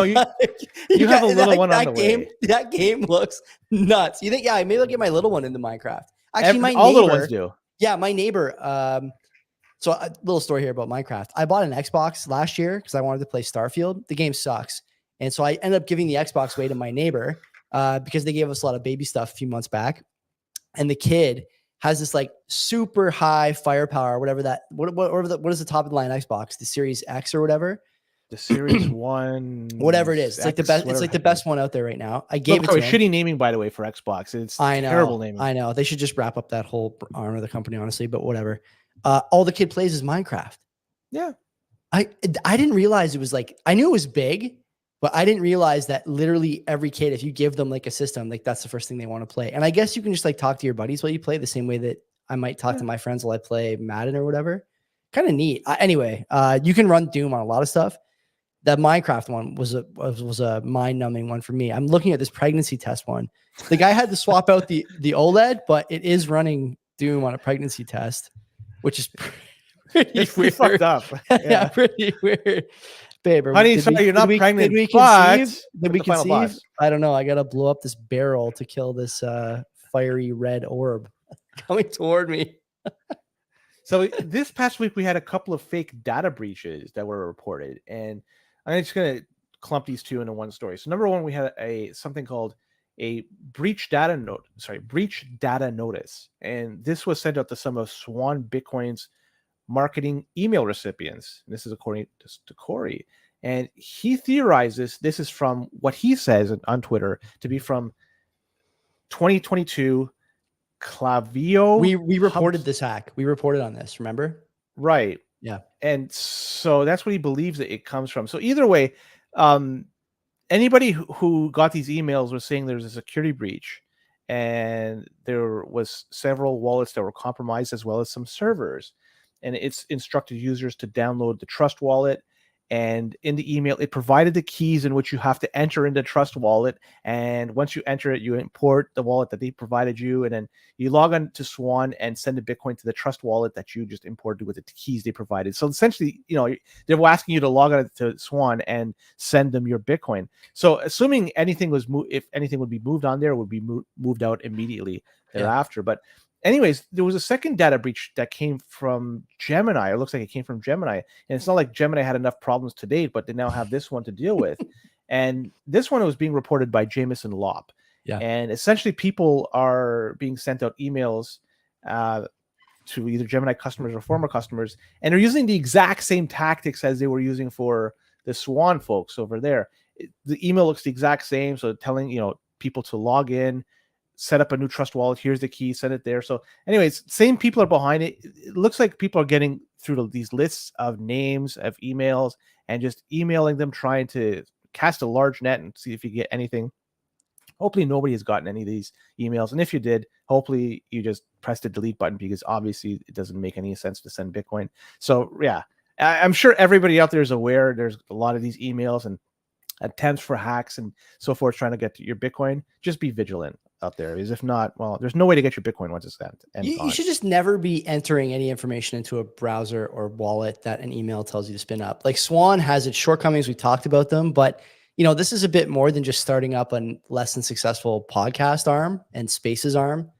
have a little one on the way. That game looks nuts. You think, yeah, maybe I'll get my little one into Minecraft. Actually, all little ones do. Yeah, my neighbor. So a little story here about Minecraft. I bought an Xbox last year because I wanted to play Starfield. The game sucks. And so I ended up giving the Xbox away to my neighbor because they gave us a lot of baby stuff a few months back. And the kid has this like super high firepower, whatever that, what is the top of the line Xbox, the Series X or whatever? The Series 1, whatever it is. It's like the best. It's like the best one out there right now. I gave it to him. Shitty naming, by the way, for Xbox. It's terrible naming. I know. They should just wrap up that whole arm of the company, honestly. But whatever. All the kid plays is Minecraft. Yeah. I didn't realize it was like, I knew it was big, but I didn't realize that literally every kid, if you give them like a system, like that's the first thing they want to play. And I guess you can just like talk to your buddies while you play, the same way that I might talk to my friends while I play Madden or whatever. Kind of neat. Anyway, you can run Doom on a lot of stuff. That Minecraft one was a mind-numbing one for me. I'm looking at this pregnancy test one. The guy had to swap out the OLED, but it is running Doom on a pregnancy test, which is pretty weird. Fucked up. Yeah, pretty weird. Babe, honey, sorry, you're not pregnant. Did we conceive? Did we conceive? I don't know. I got to blow up this barrel to kill this fiery red orb coming toward me. So this past week, we had a couple of fake data breaches that were reported, and I'm just going to clump these two into one story. So number one, we had something called a breach data notice, and this was sent out to some of Swan Bitcoin's marketing email recipients. And this is according to Corey, and he theorizes this is from what he says on Twitter to be from 2022 Clavio. We reported this hack. We reported on this. Remember? Right. Yeah. And so that's what he believes that it comes from. So either way, anybody who got these emails was saying there's a security breach, and there was several wallets that were compromised, as well as some servers. And it's instructed users to download the Trust Wallet. And in the email, it provided the keys in which you have to enter into Trust Wallet. And once you enter it, you import the wallet that they provided you. And then you log on to Swan and send the Bitcoin to the Trust Wallet that you just imported with the keys they provided. So essentially, they were asking you to log on to Swan and send them your Bitcoin. So assuming anything was if anything would be moved on there, it would be moved out immediately thereafter. But anyways, there was a second data breach that came from Gemini. It looks like it came from Gemini. And it's not like Gemini had enough problems to date, but they now have this one to deal with. And this one was being reported by Jameson Lopp. Yeah. And essentially people are being sent out emails to either Gemini customers or former customers, and they're using the exact same tactics as they were using for the Swan folks over there. The email looks the exact same, so telling people to log in, set up a new trust wallet. Here's the key, send it there. So, anyways, same people are behind it. It looks like people are getting through these lists of names of emails and just emailing them, trying to cast a large net and see if you get anything. Hopefully nobody has gotten any of these emails. And if you did, hopefully you just press the delete button, because obviously it doesn't make any sense to send Bitcoin. So yeah, I'm sure everybody out there is aware there's a lot of these emails and attempts for hacks and so forth trying to get to your Bitcoin. Just be vigilant out there, because if not, well, there's no way to get your Bitcoin once it's sent. You should just never be entering any information into a browser or wallet that an email tells you to spin up. Like Swan has its shortcomings. We talked about them, but this is a bit more than just starting up a less than successful podcast arm and Spaces arm.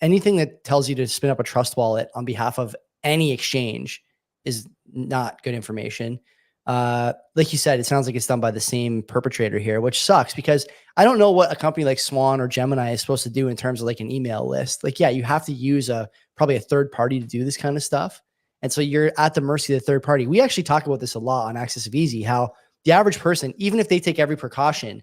Anything that tells you to spin up a trust wallet on behalf of any exchange is not good information. Like you said, it sounds like it's done by the same perpetrator here, which sucks, because I don't know what a company like Swan or Gemini is supposed to do in terms of like an email list. Like, yeah, you have to use probably a third party to do this kind of stuff. And so you're at the mercy of the third party. We actually talk about this a lot on Axis of Easy, how the average person, even if they take every precaution,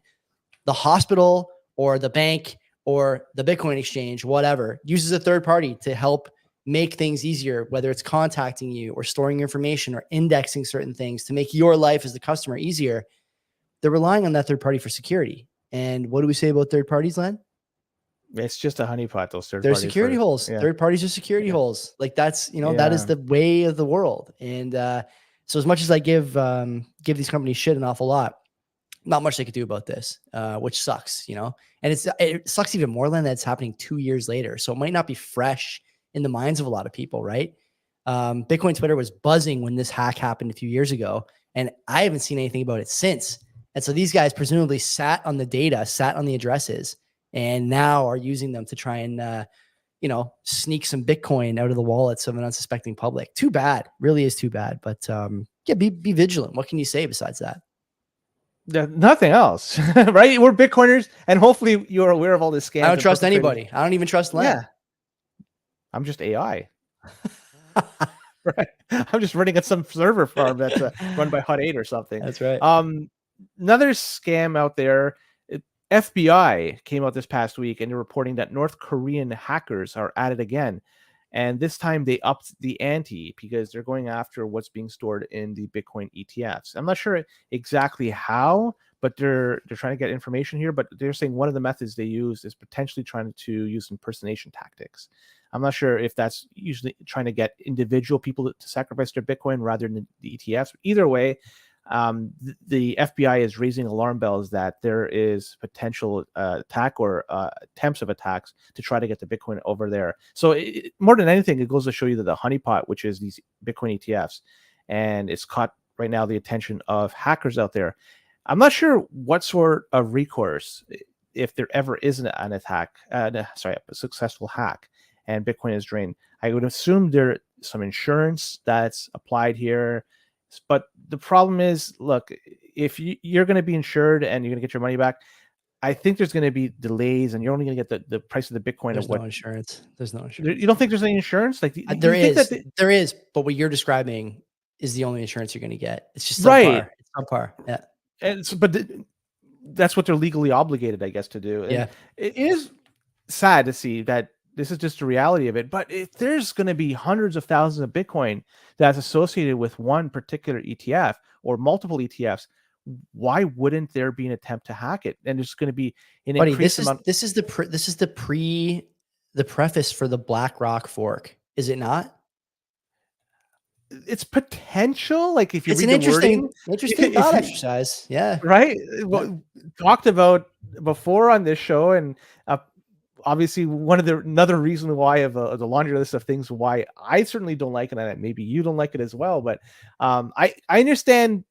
the hospital or the bank or the Bitcoin exchange, whatever, uses a third party to help make things easier, whether it's contacting you or storing your information or indexing certain things to make your life as the customer easier. They're relying on that third party for security. And what do we say about third parties, Len? It's just a honeypot, those third They're parties. security holes. Yeah. Third parties are security holes. Like that's, that is the way of the world. And so as much as I give these companies shit an awful lot, not much they could do about this, which sucks, and it sucks even more than that's happening 2 years later. So it might not be fresh in the minds of a lot of people, right? Bitcoin Twitter was buzzing when this hack happened a few years ago, and I haven't seen anything about it since. And so these guys presumably sat on the data, sat on the addresses, and now are using them to try and, sneak some Bitcoin out of the wallets of an unsuspecting public. Too bad, really is too bad. But yeah, be vigilant. What can you say besides that? Nothing else, right? We're Bitcoiners, and hopefully you're aware of all this scams. I don't trust anybody. I don't even trust Len. Yeah. I'm just AI. Right. I'm just running at some server farm that's run by Hut 8 or something. That's right. Another scam out there. FBI came out this past week, and they're reporting that North Korean hackers are at it again. And this time they upped the ante, because they're going after what's being stored in the Bitcoin ETFs. I'm not sure exactly how, but they're trying to get information here. But they're saying one of the methods they use is potentially trying to use impersonation tactics. I'm not sure if that's usually trying to get individual people to sacrifice their Bitcoin rather than the ETFs. Either way, the FBI is raising alarm bells that there is potential attack or attempts of attacks to try to get the Bitcoin over there. So more than anything, it goes to show you that the honeypot, which is these Bitcoin ETFs, and it's caught right now the attention of hackers out there. I'm not sure what sort of recourse, if there ever is an attack, a successful hack, and Bitcoin is drained. I would assume there's some insurance that's applied here. But the problem is, look, if you're going to be insured and you're going to get your money back, I think there's going to be delays, and you're only going to get the price of the Bitcoin. There's no insurance. There's no insurance. You don't think there's any insurance? Like there is, but what you're describing is the only insurance you're going to get. It's just subpar. Right. It's subpar. Yeah. And that's what they're legally obligated, I guess, to do. And yeah. It is sad to see that this is just the reality of it. But if there's going to be hundreds of thousands of Bitcoin that's associated with one particular ETF or multiple ETFs, why wouldn't there be an attempt to hack it? And there's going to be an increased amount. This is the preface for the BlackRock fork, is it not? It's potential. Like if you it's read an the wording, interesting thought exercise. Yeah. Right. Well, talked about before on this show, and obviously another reason why of the laundry list of things why I certainly don't like it, and maybe you don't like it as well. But I understand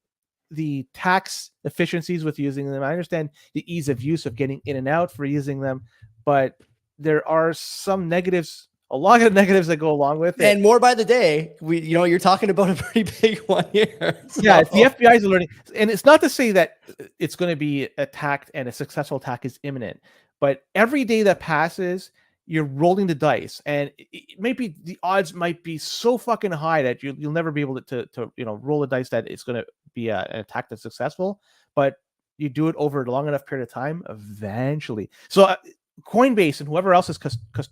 the tax efficiencies with using them. I understand the ease of use of getting in and out for using them, but there are some negatives, a lot of negatives that go along with it. And more by the day. You're talking about a pretty big one here. So. Yeah, the FBI is learning, and it's not to say that it's going to be attacked and a successful attack is imminent, but every day that passes, you're rolling the dice, and maybe the odds might be so fucking high that you'll never be able to roll the dice that it's going to be an attack that's successful. But you do it over a long enough period of time, eventually. So Coinbase and whoever else is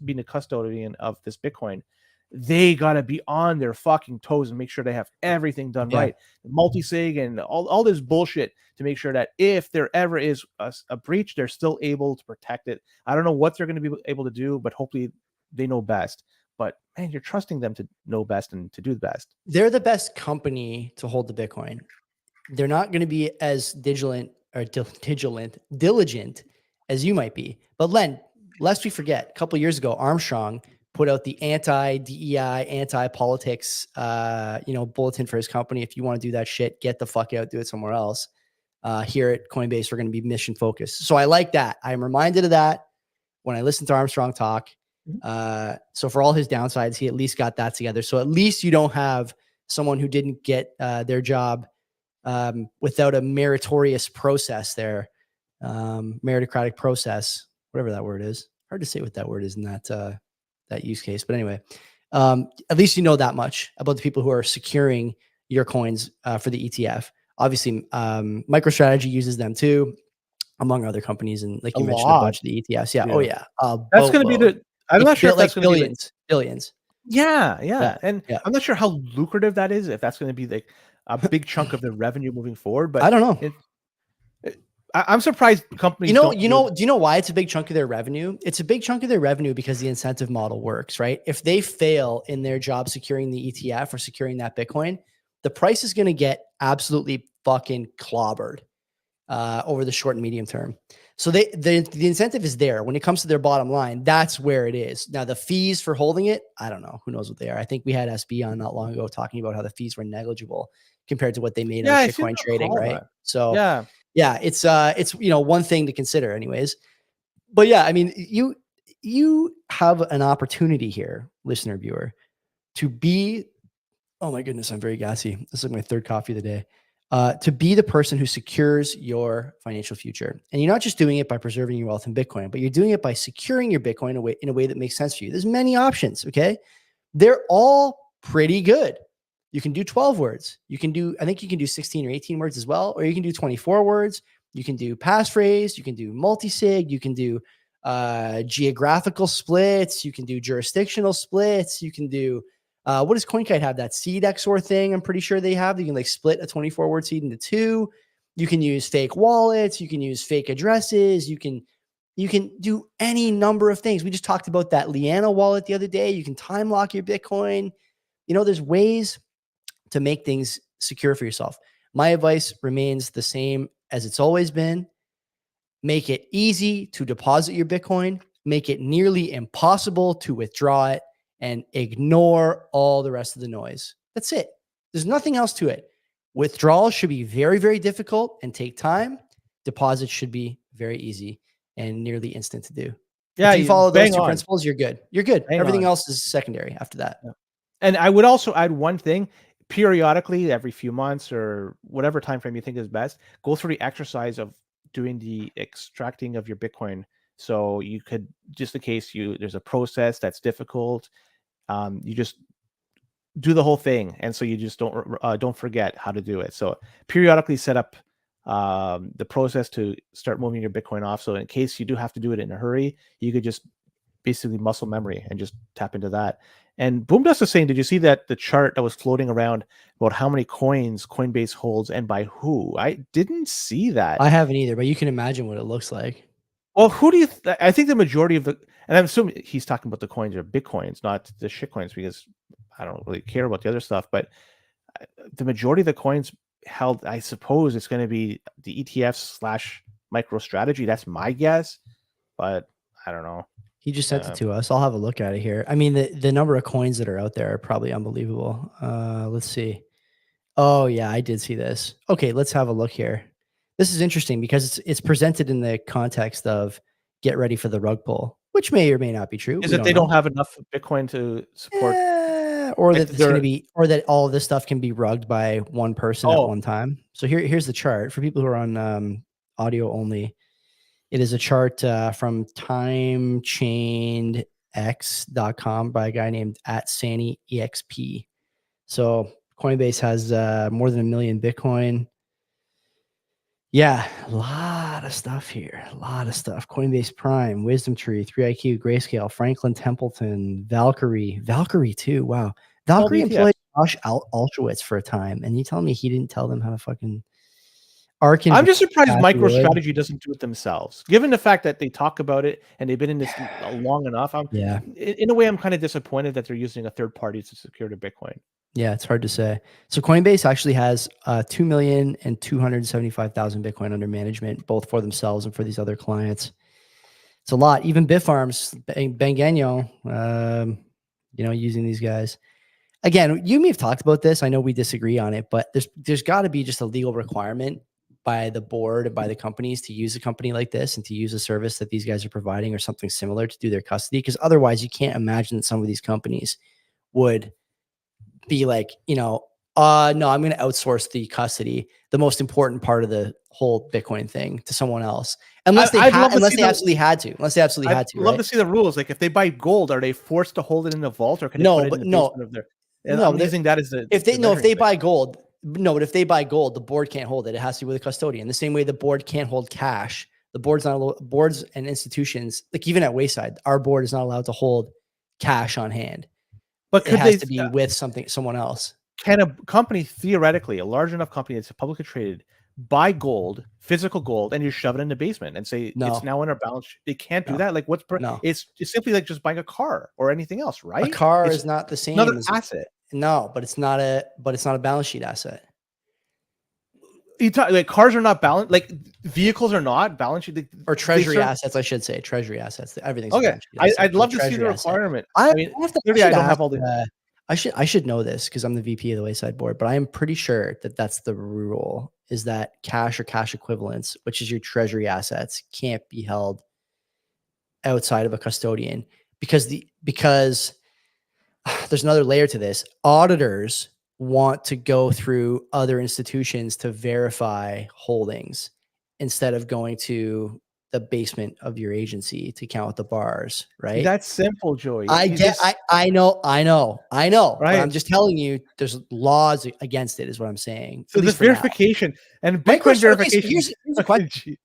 being the custodian of this Bitcoin, they got to be on their fucking toes and make sure they have everything done right. Multi-sig and all this bullshit to make sure that if there ever is a breach, they're still able to protect it. I don't know what they're going to be able to do, but hopefully they know best. But man, you're trusting them to know best and to do the best. They're the best company to hold the Bitcoin. They're not going to be as diligent as you might be. But Len, lest we forget, a couple of years ago, Armstrong put out the anti-DEI, anti-politics, bulletin for his company. If you want to do that shit, get the fuck out, do it somewhere else. Here at Coinbase, we're going to be mission focused. So I like that. I'm reminded of that when I listen to Armstrong talk. So for all his downsides, he at least got that together. So at least you don't have someone who didn't get their job without a meritorious process there, meritocratic process, whatever that word is. Hard to say what that word is in that use case. But anyway, at least you know that much about the people who are securing your coins for the ETF. Obviously, MicroStrategy uses them too, among other companies. And like you mentioned, a bunch of the ETFs. Yeah. Oh yeah. That's going to be I'm not sure if that's going to be billions. Yeah. And I'm not sure how lucrative that is, if that's going to be like a big chunk of the revenue moving forward. But I don't know. I'm surprised companies. Do you know why it's a big chunk of their revenue? It's a big chunk of their revenue because the incentive model works, right? If they fail in their job securing the ETF or securing that Bitcoin, the price is going to get absolutely fucking clobbered over the short and medium term. So the incentive is there. When it comes to their bottom line, that's where it is. Now, the fees for holding it, I don't know. Who knows what they are? I think we had SB on not long ago talking about how the fees were negible compared to what they made on Bitcoin trading, right? So yeah, it's one thing to consider anyways. But yeah, I mean, you have an opportunity here, listener, viewer, to be, oh my goodness, I'm very gassy. This is like my third coffee of the day. To be the person who secures your financial future. And you're not just doing it by preserving your wealth in Bitcoin, but you're doing it by securing your Bitcoin in a way that makes sense for you. There's many options, okay? They're all pretty good. You can do 12 words. I think you can do 16 or 18 words as well, or you can do 24 words. You can do passphrase. You can do multi-sig. You can do geographical splits. You can do jurisdictional splits. You can do, what does CoinKite have? That seed XOR thing. I'm pretty sure they have. You can like split a 24 word seed into two. You can use fake wallets. You can use fake addresses. You can do any number of things. We just talked about that Liana wallet the other day. You can time lock your Bitcoin. There's ways to make things secure for yourself. My advice remains the same as it's always been. Make it easy to deposit your Bitcoin. Make it nearly impossible to withdraw it, and ignore all the rest of the noise. That's it. There's nothing else to it. Withdrawals should be very, very difficult and take time. Deposits should be very easy and nearly instant to do. Yeah, if you follow those two principles, you're good. You're good. Everything else is secondary after that. Yeah. And I would also add one thing. Periodically, every few months or whatever time frame you think is best, go through the exercise of doing the extracting of your Bitcoin. So you could, just in case there's a process that's difficult, you just do the whole thing, and so you just don't forget how to do it. So periodically set up the process to start moving your Bitcoin off. So in case you do have to do it in a hurry, you could just basically muscle memory and just tap into that. And Boomdust is saying, did you see that the chart that was floating around about how many coins Coinbase holds and by who? I didn't see that. I haven't either, but you can imagine what it looks like. Well, who do you? I think the majority of and I'm assuming he's talking about the coins or Bitcoins, not the shit coins, because I don't really care about the other stuff. But the majority of the coins held, I suppose, it's going to be the ETFs / MicroStrategy. That's my guess, but I don't know. He just sent it to us. I'll have a look at it here. I mean, the number of coins that are out there are probably unbelievable. Let's see. Oh yeah, I did see this. Okay, let's have a look here. This is interesting because it's presented in the context of get ready for the rug pull, which may or may not be true. Is it they don't have enough Bitcoin to support, or that it's going to be, or that all of this stuff can be rugged by one person at one time? So here's the chart for people who are on audio only. It is a chart from time chained FTX.com by a guy named @SannyEXP. So Coinbase has more than 1 million Bitcoin. Yeah, a lot of stuff here. A lot of stuff. Coinbase Prime, Wisdom Tree, 3IQ, Grayscale, Franklin Templeton, Valkyrie too. Wow. Valkyrie employed Josh Alshowitz for a time, and you telling me he didn't tell them how to fucking Arc? I'm just surprised MicroStrategy doesn't do it themselves, given the fact that they talk about it and they've been in this long enough. In a way, I'm kind of disappointed that they're using a third party to secure the Bitcoin. Yeah, it's hard to say. So Coinbase actually has 2,275,000 Bitcoin under management, both for themselves and for these other clients. It's a lot. Even Bitfarms, Ben Gagnon, using these guys. Again, you may have talked about this. I know we disagree on it, but there's got to be just a legal requirement by the board and by the companies to use a company like this and to use a service that these guys are providing or something similar to do their custody. Because otherwise, you can't imagine that some of these companies would be like, no, I'm going to outsource the custody, the most important part of the whole Bitcoin thing, to someone else, unless they absolutely had to. I'd love to see the rules. Like if they buy gold, are they forced to hold it in a vault, or can they put it in the basement of their? I'm using that as the. If they buy gold, but if they buy gold, the board can't hold it. It has to be with a custodian. The same way the board can't hold cash. The board's not boards and institutions, like even at Wayside, our board is not allowed to hold cash on hand. But it has to be with someone else. Can a company, theoretically, a large enough company that's publicly traded, buy gold, physical gold, and you shove it in the basement and say it's now in our balance sheet? They can't do that. Like it's simply like just buying a car or anything else, right? A car is not the same. Another asset. No, but it's not a balance sheet asset. Like cars are not balance, like vehicles are not balance sheet, or treasury assets. I should say treasury assets. Everything's okay. I'd love to see the requirement. I don't have all the. I should know this because I'm the VP of the Wayside board, but I am pretty sure that that's the rule: is that cash or cash equivalents, which is your treasury assets, can't be held outside of a custodian because there's another layer to this. Auditors want to go through other institutions to verify holdings instead of going to the basement of your agency to count with the bars, right? That's simple, Joey. I know. Right. But I'm just telling you, there's laws against it, is what I'm saying. So this verification and Bitcoin verification. Here's a question.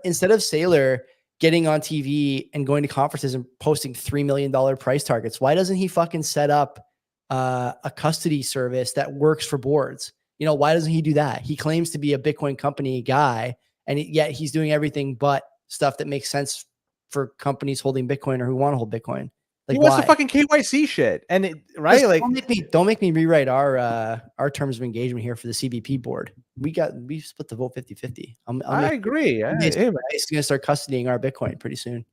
Instead of Saylor getting on TV and going to conferences and posting $3 million price targets, why doesn't he fucking set up a custody service that works for boards? Why doesn't he do that? He claims to be a Bitcoin company guy, and yet he's doing everything but stuff that makes sense for companies holding Bitcoin or who want to hold Bitcoin. Like, he wants the fucking KYC shit, and don't make me rewrite our terms of engagement here for the CBP board. We split the vote 50-50. I agree. He's going to start custodying our Bitcoin pretty soon.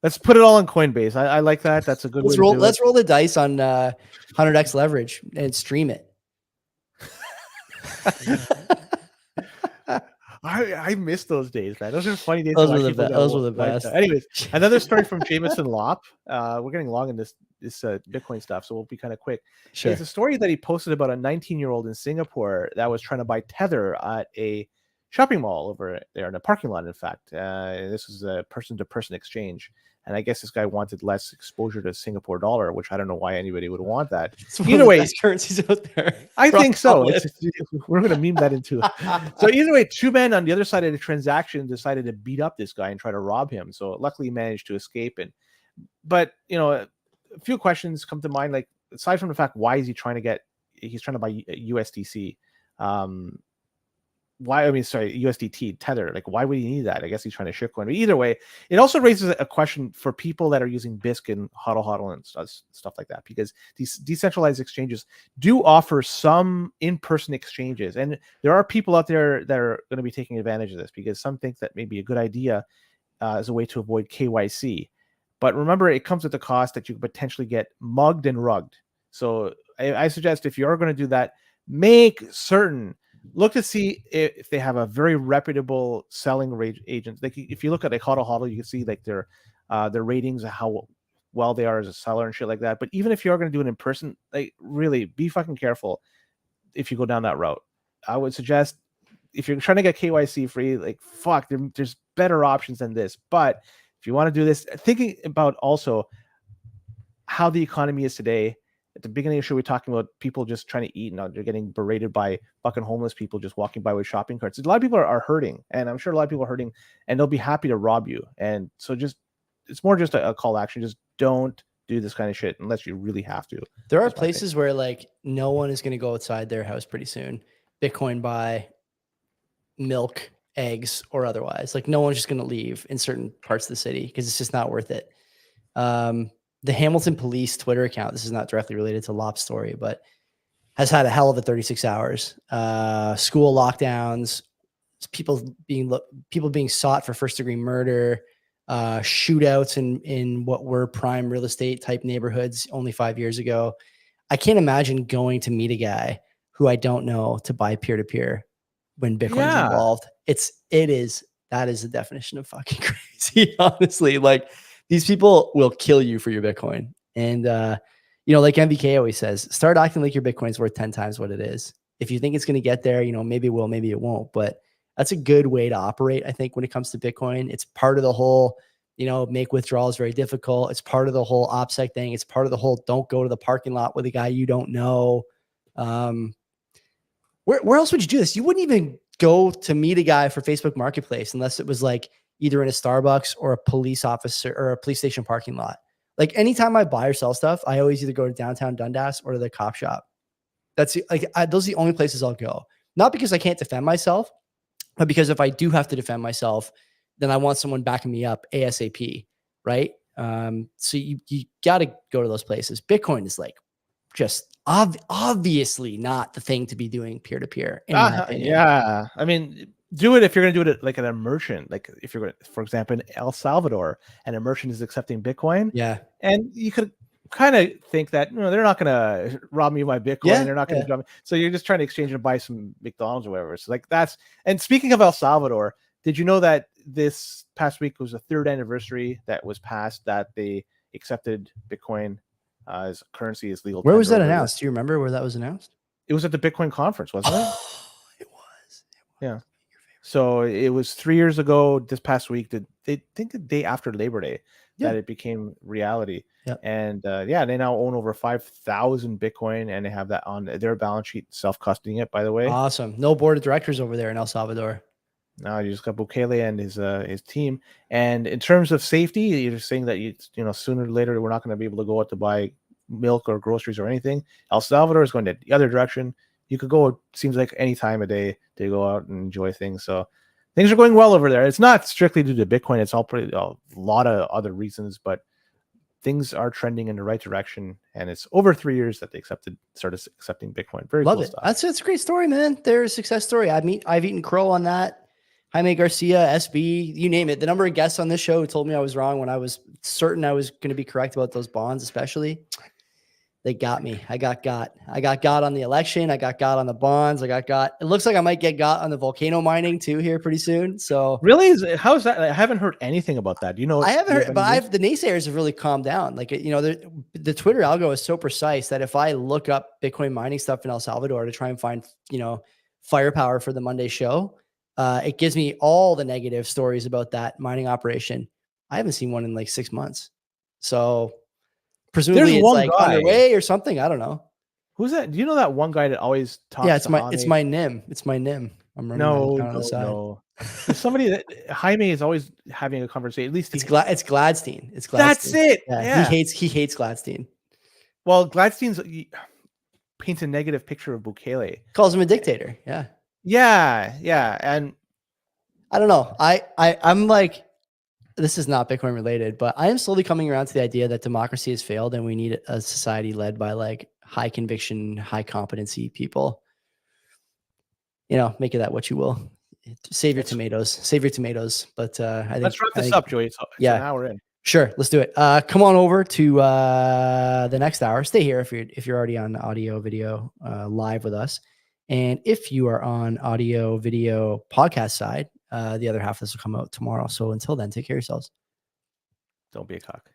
Let's put it all on Coinbase. I like that. That's a good. Let's roll the dice on 100x leverage and stream it. I miss those days, man. Those are funny days. Those were the best. Anyways, another story from Jameson Lopp. We're getting long in this Bitcoin stuff, so we'll be kind of quick. Sure. It's a story that he posted about a 19-year-old in Singapore that was trying to buy Tether at a shopping mall over there in a parking lot. In fact, this was a person-to-person exchange. And I guess this guy wanted less exposure to Singapore dollar, which I don't know why anybody would want that. Either way, currencies out there. I think so. We're going to meme that into it. So either way, two men on the other side of the transaction decided to beat up this guy and try to rob him. So luckily he managed to escape. But a few questions come to mind. Like, aside from the fact, why is he trying to buy USDC? USDT Tether. Like, why would he need that? I guess he's trying to shitcoin. But either way, it also raises a question for people that are using BISC and HODL and stuff like that, because these decentralized exchanges do offer some in-person exchanges, and there are people out there that are going to be taking advantage of this because some think that may be a good idea as a way to avoid KYC. But remember, it comes at the cost that you could potentially get mugged and rugged. So I suggest, if you're going to do that, look to see if they have a very reputable selling agent. Like, if you look at HODL, you can see like their ratings, how well they are as a seller and shit like that. But even if you're going to do it in person, like, really be fucking careful if you go down that route. I would suggest, if you're trying to get KYC free, like, fuck, there's better options than this. But if you want to do this, thinking about also how the economy is today. At the beginning of the show, we were talking about people just trying to eat, and they're getting berated by fucking homeless people just walking by with shopping carts. A lot of people are hurting, and I'm sure a lot of people are hurting, and they'll be happy to rob you. And so it's more just a call to action. Just don't do this kind of shit unless you really have to. There are places where like no one is going to go outside their house pretty soon. Bitcoin buy milk, eggs, or otherwise. Like no one's just going to leave in certain parts of the city because it's just not worth it. The Hamilton Police Twitter account, this is not directly related to Lop's story, but has had a hell of a 36 hours. School lockdowns, people being sought for first-degree murder, shootouts in what were prime real estate type neighborhoods only 5 years ago. I can't imagine going to meet a guy who I don't know to buy peer-to-peer when Bitcoin's involved. That is the definition of fucking crazy, honestly. Like, these people will kill you for your Bitcoin. And, like MVK always says, start acting like your Bitcoin's worth 10 times what it is. If you think it's going to get there, maybe it will, maybe it won't. But that's a good way to operate, I think, when it comes to Bitcoin. It's part of the whole, make withdrawals very difficult. It's part of the whole OPSEC thing. It's part of the whole don't go to the parking lot with a guy you don't know. Where else would you do this? You wouldn't even go to meet a guy for Facebook Marketplace unless it was like either in a Starbucks or a police officer or a police station parking lot. Like anytime I buy or sell stuff, I always either go to downtown Dundas or to the cop shop. Those are the only places I'll go. Not because I can't defend myself, but because if I do have to defend myself, then I want someone backing me up ASAP, right? So you got to go to those places. Bitcoin is like just obviously not the thing to be doing peer-to-peer, in my opinion. Yeah. I mean, do it if you're going to do it like at a merchant. Like if you're going to, for example, in El Salvador, and a merchant is accepting Bitcoin. Yeah. And you could kind of think that, they're not going to rob me of my Bitcoin. Yeah, they're not going to rob me. So you're just trying to exchange and buy some McDonald's or whatever. So like and speaking of El Salvador, did you know that this past week was the 3rd anniversary that was passed that they accepted Bitcoin as currency as legal? Where was that announced? Do you remember where that was announced? It was at the Bitcoin conference, wasn't it? It was. Yeah. So it was 3 years ago this past week that they think the day after Labor Day that it became reality. Yep. And they now own over 5,000 Bitcoin, and they have that on their balance sheet, self-custodying it, by the way. Awesome. No board of directors over there in El Salvador. No, you just got Bukele and his team. And in terms of safety, you're saying that sooner or later we're not going to be able to go out to buy milk or groceries or anything. El Salvador is going the other direction. You could go, it seems like, any time of day to go out and enjoy things. So things are going well over there. It's not strictly due to Bitcoin. It's all a lot of other reasons, but things are trending in the right direction. And it's over 3 years that they started accepting Bitcoin. Very Love cool it. stuff. That's a great story, man. There's a success story. I've eaten crow on that. Jaime Garcia, SB, you name it. The number of guests on this show who told me I was wrong when I was certain I was going to be correct about those bonds, especially. They got me. I got got on the election. I got on the bonds. It looks like I might get got on the volcano mining too here pretty soon. So really, how is that? I haven't heard anything about that. I haven't heard, but the naysayers have really calmed down. Like, the Twitter algo is so precise that if I look up Bitcoin mining stuff in El Salvador to try and find, firepower for the Monday show, it gives me all the negative stories about that mining operation. I haven't seen one in like 6 months. So presumably it's like underway or something. I don't know. Who's that? Do you know that one guy that always talks? Yeah, it's my NIM. It's my NIM. I'm running on the side. No. There's somebody that Jaime is always having a conversation. At least it's Gladstein. It's Gladstein. That's it. Yeah. He hates Gladstein. Well, Gladstein paints a negative picture of Bukele. Calls him a dictator. Yeah. Yeah. And I don't know. I'm like, this is not Bitcoin related, but I am slowly coming around to the idea that democracy has failed and we need a society led by like high conviction, high competency people. Make of that what you will. Save your tomatoes. But I think let's wrap this up, Joey. It's an hour in. Sure, let's do it. Come on over to the next hour. Stay here if you're already on audio, video, live with us, and if you are on audio, video, podcast side, the other half of this will come out tomorrow. So until then, take care of yourselves. Don't be a cock.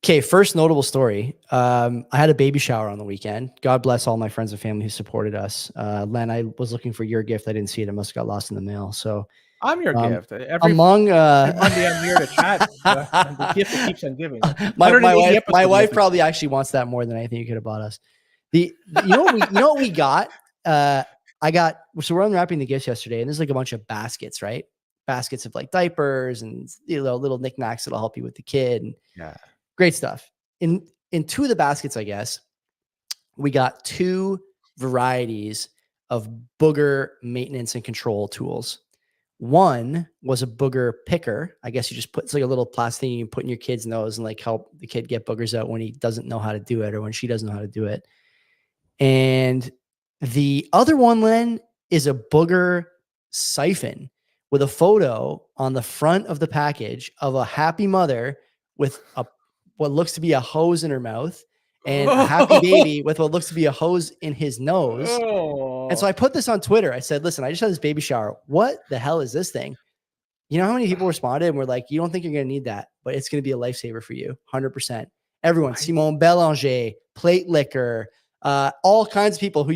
Okay, first notable story. I had a baby shower on the weekend. God bless all my friends and family who supported us. Len, I was looking for your gift. I didn't see it. It must have got lost in the mail. So I'm your gift. Every Among Monday, I'm here to chat. The gift that keeps on giving. my wife probably actually wants that more than anything you could have bought us. You know what we got? So we're unwrapping the gifts yesterday, and there's like a bunch of baskets, right? Baskets of like diapers and little knickknacks that'll help you with the kid. And great stuff. In two of the baskets, I guess, we got 2 varieties of booger maintenance and control tools. One was a booger picker. I guess you just it's like a little plastic thing you put in your kid's nose and like help the kid get boogers out when he doesn't know how to do it or when she doesn't know how to do it. And the other one, Len, is a booger siphon with a photo on the front of the package of a happy mother with what looks to be a hose in her mouth and a happy baby with what looks to be a hose in his nose. And so I put this on Twitter. I said, listen, I just had this baby shower. What the hell is this thing? You know how many people responded and were like, you don't think you're going to need that, but it's going to be a lifesaver for you. 100%. Everyone, Simone Bélanger, Plate Liquor, all kinds of people who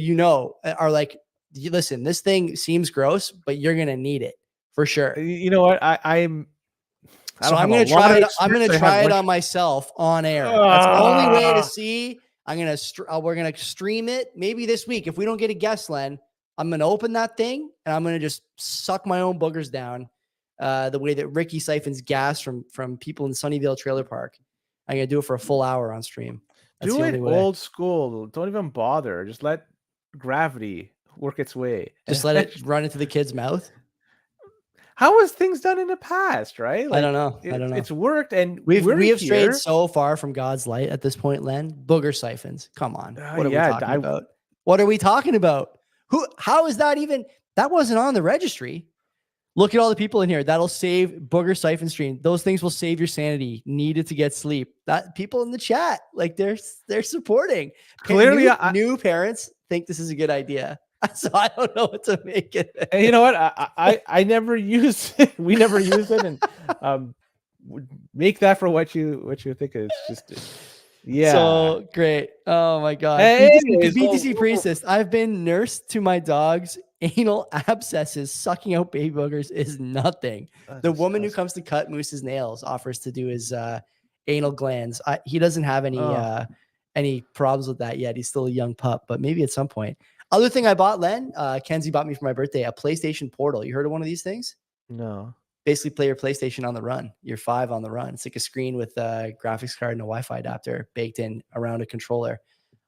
are like, listen, this thing seems gross, but you're going to need it for sure. You know what? I'm going to try it. I'm going to try it on myself on air. That's the only way to see. We're going to stream it maybe this week. If we don't get a guest, Len, I'm going to open that thing and I'm going to just suck my own boogers down the way that Ricky siphons gas from people in Sunnyvale Trailer Park. I'm going to do it for a full hour on stream. That's do it old school. Don't even bother. Just let gravity work its way. Just let it run into the kid's mouth. How was things done in the past, right? Like, I don't know. It's worked, and we have strayed so far from God's light at this point, Len. Booger siphons. Come on. What are we talking about? What are we talking about? How is that even? That wasn't on the registry. Look at all the people in here. That'll save booger siphon stream. Those things will save your sanity. Needed to get sleep. That people in the chat, like they're supporting. Clearly, new parents think this is a good idea. So I don't know what to make it. And you know what? I never used it. We never used it, and make that for what you think is just So great. Oh my god. BTC Priestess. I've been nursed to my dog's anal abscesses. Sucking out baby boogers is nothing. The woman who comes to cut Moose's nails offers to do his anal glands. He doesn't have any problems with that yet. He's still a young pup, but maybe at some point. Other thing I bought, Len, Kenzie bought me for my birthday, a PlayStation Portal. You heard of one of these things? No. Basically play your PlayStation on the run. Your 5 on the run. It's like a screen with a graphics card and a Wi-Fi adapter baked in around a controller.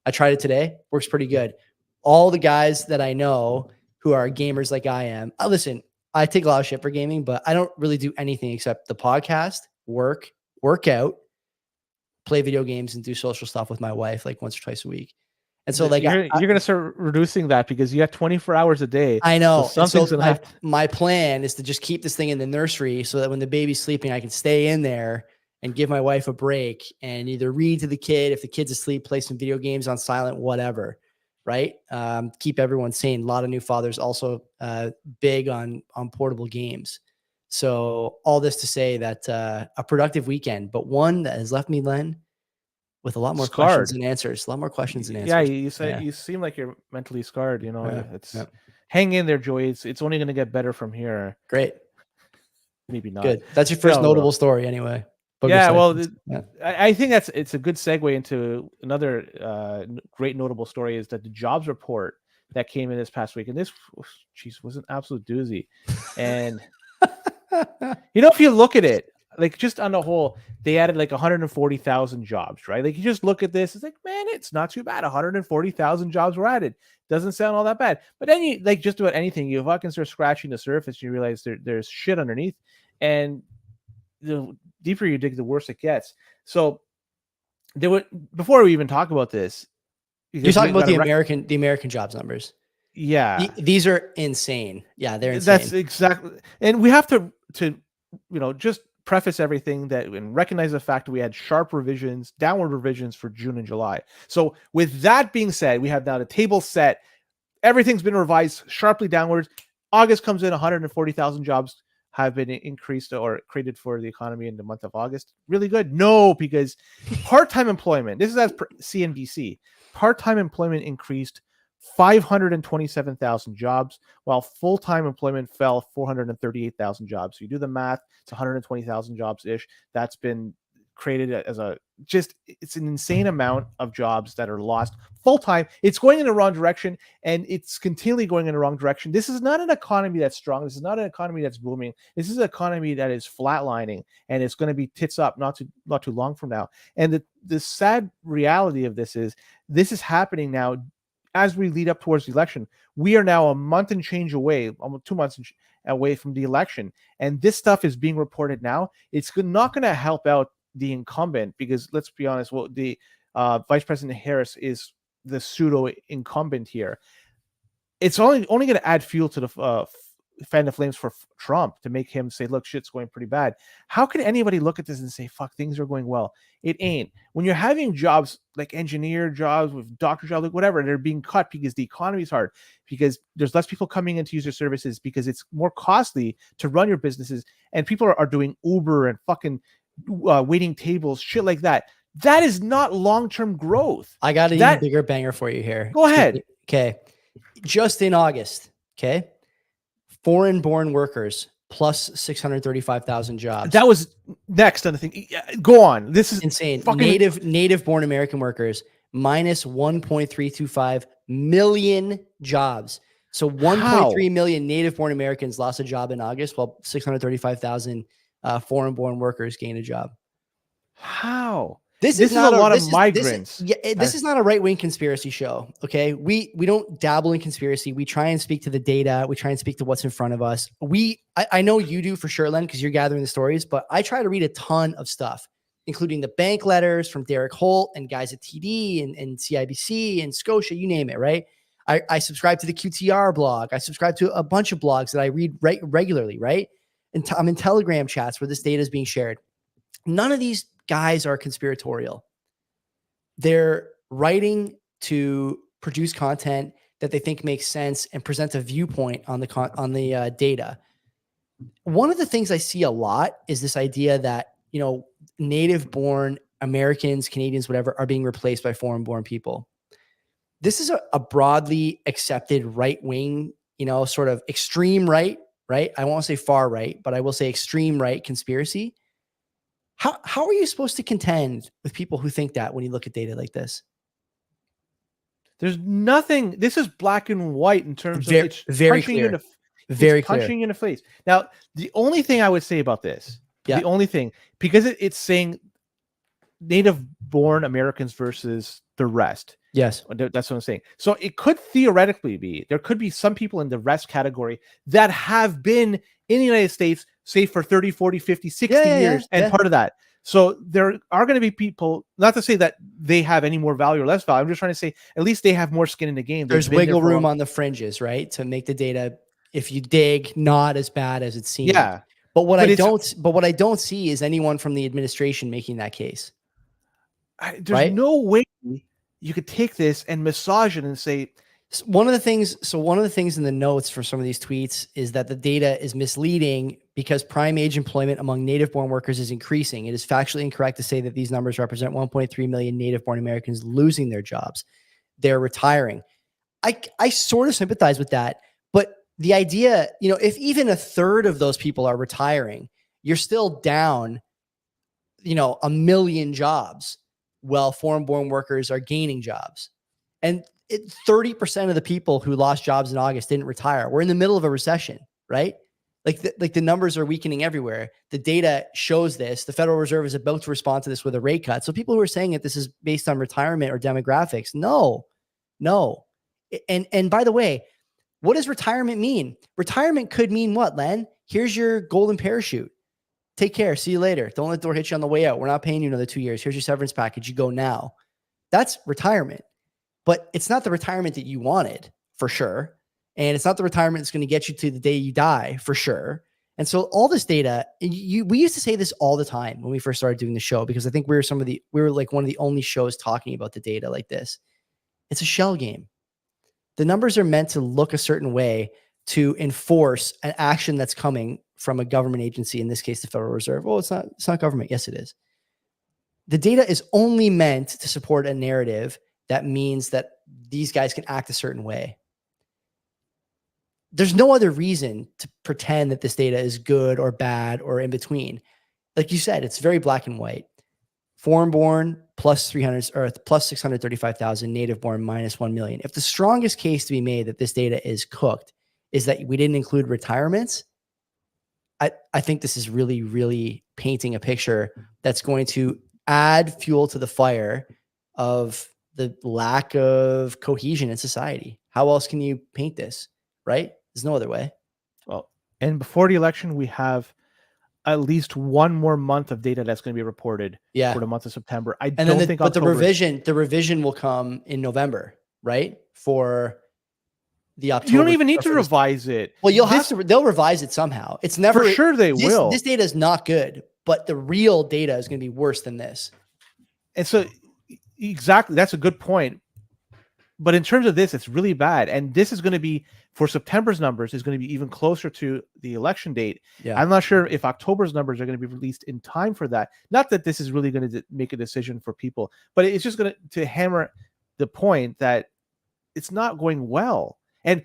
I tried it today. Works pretty good. All the guys that I know who are gamers like I am, listen, I take a lot of shit for gaming, but I don't really do anything except the podcast, work out, play video games, and do social stuff with my wife like once or twice a week. And so like you're going to start reducing that because you have 24 hours a day. I know. So my plan is to just keep this thing in the nursery so that when the baby's sleeping, I can stay in there and give my wife a break and either read to the kid. If the kid's asleep, play some video games on silent, whatever. Right. Keep everyone sane. A lot of new fathers also big on portable games. So all this to say that a productive weekend, but one that has left me, Len, with a lot more questions and answers. A lot more questions and answers. Yeah, you say you seem like you're mentally scarred. You know, hang in there, Joey. It's only going to get better from here. Great. Maybe not. Good. That's your first notable story, anyway. I think it's a good segue into another great notable story is that the jobs report that came in this past week, and this, was an absolute doozy. And if you look at it, like just on the whole, they added like 140,000 jobs, right? Like you just look at this, it's like, man, it's not too bad. 140,000 jobs were added. Doesn't sound all that bad. But then you like just about anything, you fucking start scratching the surface, you realize there's shit underneath. And the deeper you dig, the worse it gets. So before we even talk about this, you're talking about the American jobs numbers. Yeah. These are insane. Yeah, they're insane. That's exactly. And we have to just preface everything that and recognize the fact that we had downward revisions for June and July. So with that being said, we have now the table set. Everything's been revised sharply downwards. August comes in, 140,000 jobs have been increased or created for the economy in the month of August. Really good? No, because part-time employment, this is as per CNBC, part-time employment increased 527,000 jobs, while full-time employment fell 438,000 jobs. So you do the math, it's 120,000 jobs ish. That's been created as it's an insane amount of jobs that are lost full-time. It's going in the wrong direction, and it's continually going in the wrong direction. This is not an economy that's strong. This is not an economy that's booming. This is an economy that is flatlining, and it's going to be tits up not too long from now. And the sad reality of this is happening now as we lead up towards the election. We are now a month and change away, almost 2 months away from the election, and this stuff is being reported now. It's not going to help out the incumbent, because let's be honest, well, the Vice President Harris is the pseudo incumbent here. It's only going to add fuel to the fan the flames for Trump, to make him say, look, shit's going pretty bad. How can anybody look at this and say, fuck, things are going well? It ain't. When you're having jobs like engineer jobs, with doctor jobs, like whatever, they're being cut because the economy is hard, because there's less people coming in to use your services, because it's more costly to run your businesses, and people are doing Uber and fucking waiting tables, shit like that. That is not long-term growth. I got an even bigger banger for you here. Go ahead. Okay. Just in August, okay, foreign-born workers plus 635,000 jobs. That was next on the thing. Go on. This is insane. Native-born American workers minus 1.325 million jobs. So 1.3 million native-born Americans lost a job in August, while 635,000 foreign-born workers gained a job. How? This is not a lot of migrants. This is not a right-wing conspiracy show. Okay, we don't dabble in conspiracy. We try and speak to the data. We try and speak to what's in front of us. I know you do for sure, Len, because you're gathering the stories. But I try to read a ton of stuff, including the bank letters from Derek Holt and guys at TD and CIBC and Scotia, you name it. Right? I subscribe to the QTR blog. I subscribe to a bunch of blogs that I read regularly. Right? And I'm in Telegram chats where this data is being shared. None of these guys are conspiratorial. They're writing to produce content that they think makes sense and present a viewpoint on the data. One of the things I see a lot is this idea that, native-born Americans, Canadians, whatever, are being replaced by foreign-born people. This is a broadly accepted right-wing, sort of extreme right? I won't say far right, but I will say extreme right conspiracy. How are you supposed to contend with people who think that when you look at data like this? There's nothing. This is black and white in terms of it's very punching clear. You very punching clear. you in the face. Now, the only thing I would say about this, the only thing, because it's saying native-born Americans versus the rest. Yes. That's what I'm saying. So it could theoretically be, there could be some people in the rest category that have been in the United States, say for 30, 40, 50, 60 years, and part of that. So there are going to be people, not to say that they have any more value or less value. I'm just trying to say, at least they have more skin in the game. There's wiggle room on the fringes, right? To make the data, if you dig, not as bad as it seems. Yeah. But what I don't see is anyone from the administration making that case. There's no way you could take this and massage it and say, one of the things in the notes for some of these tweets is that the data is misleading because prime age employment among native-born workers is increasing. It is factually incorrect to say that these numbers represent 1.3 million native-born Americans losing their jobs. They're retiring. I sort of sympathize with that, but the idea, if even a third of those people are retiring, you're still down, 1 million jobs, while foreign-born workers are gaining jobs. And 30% of the people who lost jobs in August didn't retire. We're in the middle of a recession, right? Like the numbers are weakening everywhere. The data shows this. The Federal Reserve is about to respond to this with a rate cut. So people who are saying that this is based on retirement or demographics, no. And by the way, what does retirement mean? Retirement could mean what, Len? Here's your golden parachute. Take care. See you later. Don't let the door hit you on the way out. We're not paying you another 2 years. Here's your severance package. You go now. That's retirement. But it's not the retirement that you wanted, for sure. And it's not the retirement that's going to get you to the day you die, for sure. And so all this data, we used to say this all the time when we first started doing the show, because I think we were like one of the only shows talking about the data like this. It's a shell game. The numbers are meant to look a certain way to enforce an action that's coming from a government agency, in this case, the Federal Reserve. Well, it's not government. Yes, it is. The data is only meant to support a narrative that means that these guys can act a certain way. There's no other reason to pretend that this data is good or bad or in between. Like you said, it's very black and white. Foreign born plus 300 or plus 635,000, native born minus 1 million. If the strongest case to be made that this data is cooked is that we didn't include retirements, I think this is really, really painting a picture that's going to add fuel to the fire of the lack of cohesion in society. How else can you paint this, right? There's no other way. Well, and before the election, we have at least one more month of data that's going to be reported for the month of September. But the revision will come in November, right? For the October. You don't even need to revise it. Well, they'll revise it somehow. It's never for sure they will. This data is not good, but the real data is going to be worse than this. And so exactly, that's a good point. But in terms of this, it's really bad. And this is going to be, for September's numbers, is going to be even closer to the election date. Yeah. I'm not sure if October's numbers are going to be released in time for that. Not that this is really going to make a decision for people, but it's just going to hammer the point that it's not going well. And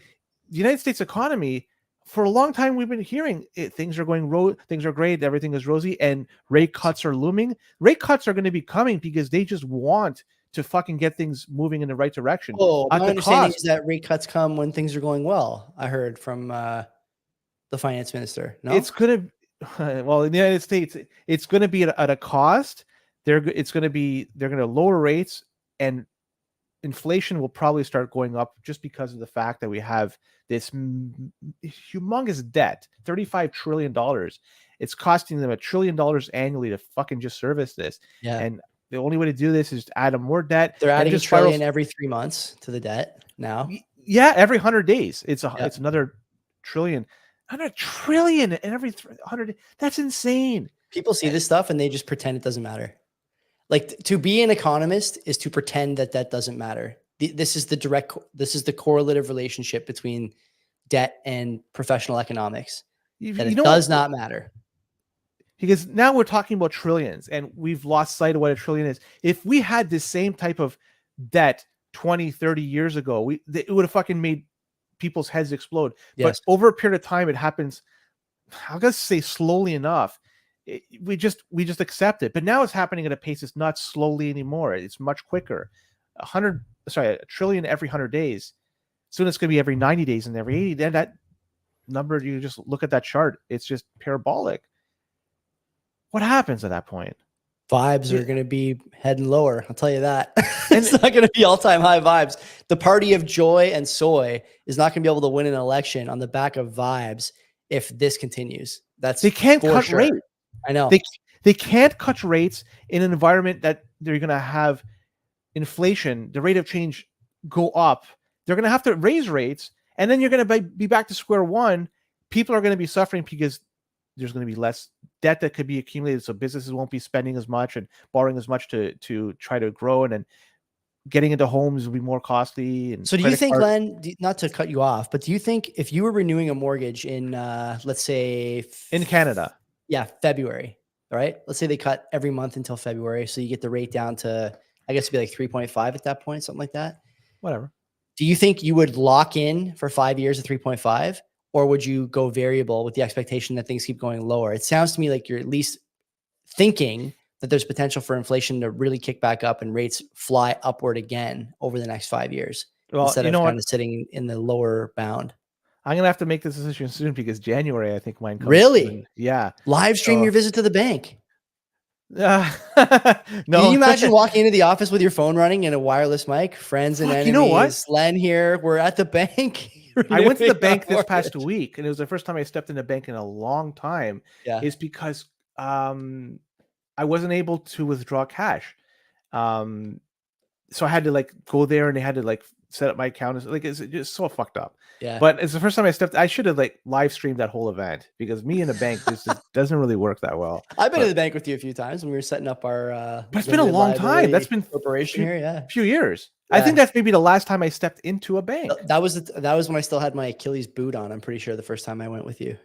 the United States economy, for a long time, we've been hearing things are going things are great, everything is rosy, and rate cuts are looming. Rate cuts are going to be coming because they just want to fucking get things moving in the right direction. Oh, my understanding is that rate cuts come when things are going well. I heard from the finance minister. No, it's going to. Well, in the United States, it's going to be at a cost. They're going to lower rates, and inflation will probably start going up just because of the fact that we have this humongous debt, $35 trillion. It's costing them $1 trillion annually to fucking just service this. Yeah. And the only way to do this is to add more debt. They're adding $1 trillion every 3 months to the debt now. Yeah, every 100 days. It's another trillion. $100 trillion every 100. That's insane. People see this stuff and they just pretend it doesn't matter. Like, to be an economist is to pretend that doesn't matter. This is the correlative relationship between debt and professional economics. It does not matter. Because now we're talking about trillions and we've lost sight of what a trillion is. If we had this same type of debt 20, 30 years ago, it would have fucking made people's heads explode. Yes. But over a period of time, it happens, I'm going to say slowly enough. We just accept it. But now it's happening at a pace that's not slowly anymore. It's much quicker. $1 trillion every 100 days. Soon it's going to be every 90 days and every 80. Then that number, you just look at that chart, it's just parabolic. What happens at that point? Vibes are going to be heading lower. I'll tell you that. It's not going to be all-time high vibes. The party of joy and soy is not going to be able to win an election on the back of vibes if this continues. They can't cut rates. I know. They can't cut rates in an environment that they're going to have inflation, the rate of change go up. They're going to have to raise rates, and then you're going to be back to square one. People are going to be suffering because there's going to be less debt that could be accumulated, so businesses won't be spending as much and borrowing as much to try to grow, and then getting into homes will be more costly. And so do you think, Len, not to cut you off, but do you think if you were renewing a mortgage in, let's say in Canada, February, all right, let's say they cut every month until February, so you get the rate down to, I guess it'd be like 3.5 at that point, something like that. Whatever. Do you think you would lock in for 5 years at 3.5? Or would you go variable with the expectation that things keep going lower? It sounds to me like you're at least thinking that there's potential for inflation to really kick back up and rates fly upward again over the next 5 years, instead of kind of sitting in the lower bound. I'm going to have to make this decision soon because January, I think mine comes. Really? Soon. Yeah. Live stream your visit to the bank. No. Can you imagine walking into the office with your phone running and a wireless mic? Friends and enemies. You know what? Len here. We're at the bank. I went to the bank this past week, and it was the first time I stepped in a bank in a long time. Yeah. Is because I wasn't able to withdraw cash. So I had to go there, and they had to set up my account. It's just so fucked up. Yeah. But it's the first time I should have live streamed that whole event, because me in a bank just doesn't really work that well. I've been to the bank with you a few times when we were setting up our but it's been a long time. That's been corporation here, a few years. Yeah. I think that's maybe the last time I stepped into a bank. That was when I still had my Achilles boot on. I'm pretty sure the first time I went with you.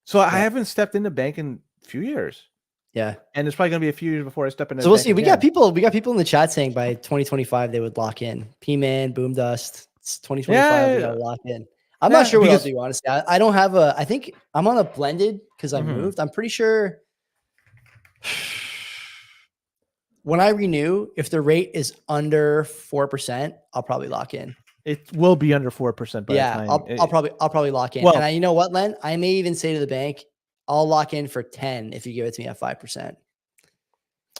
So I haven't stepped into bank in a few years. Yeah. And it's probably going to be a few years before I step into So the we'll bank see. We again. got people in the chat saying by 2025 they would lock in. P-Man, Boom Dust. It's 2025. We got to lock in. I'm not sure what I'll because do, honestly. I don't have a. I think I'm on a blended because I Mhm. moved. I'm pretty sure when I renew, if the rate is under 4%, I'll probably lock in. it will be under 4% by the Yeah, time. I'll probably lock in. Well- And you know what, Len? I may even say to the bank, I'll lock in for 10 if you give it to me at 5%.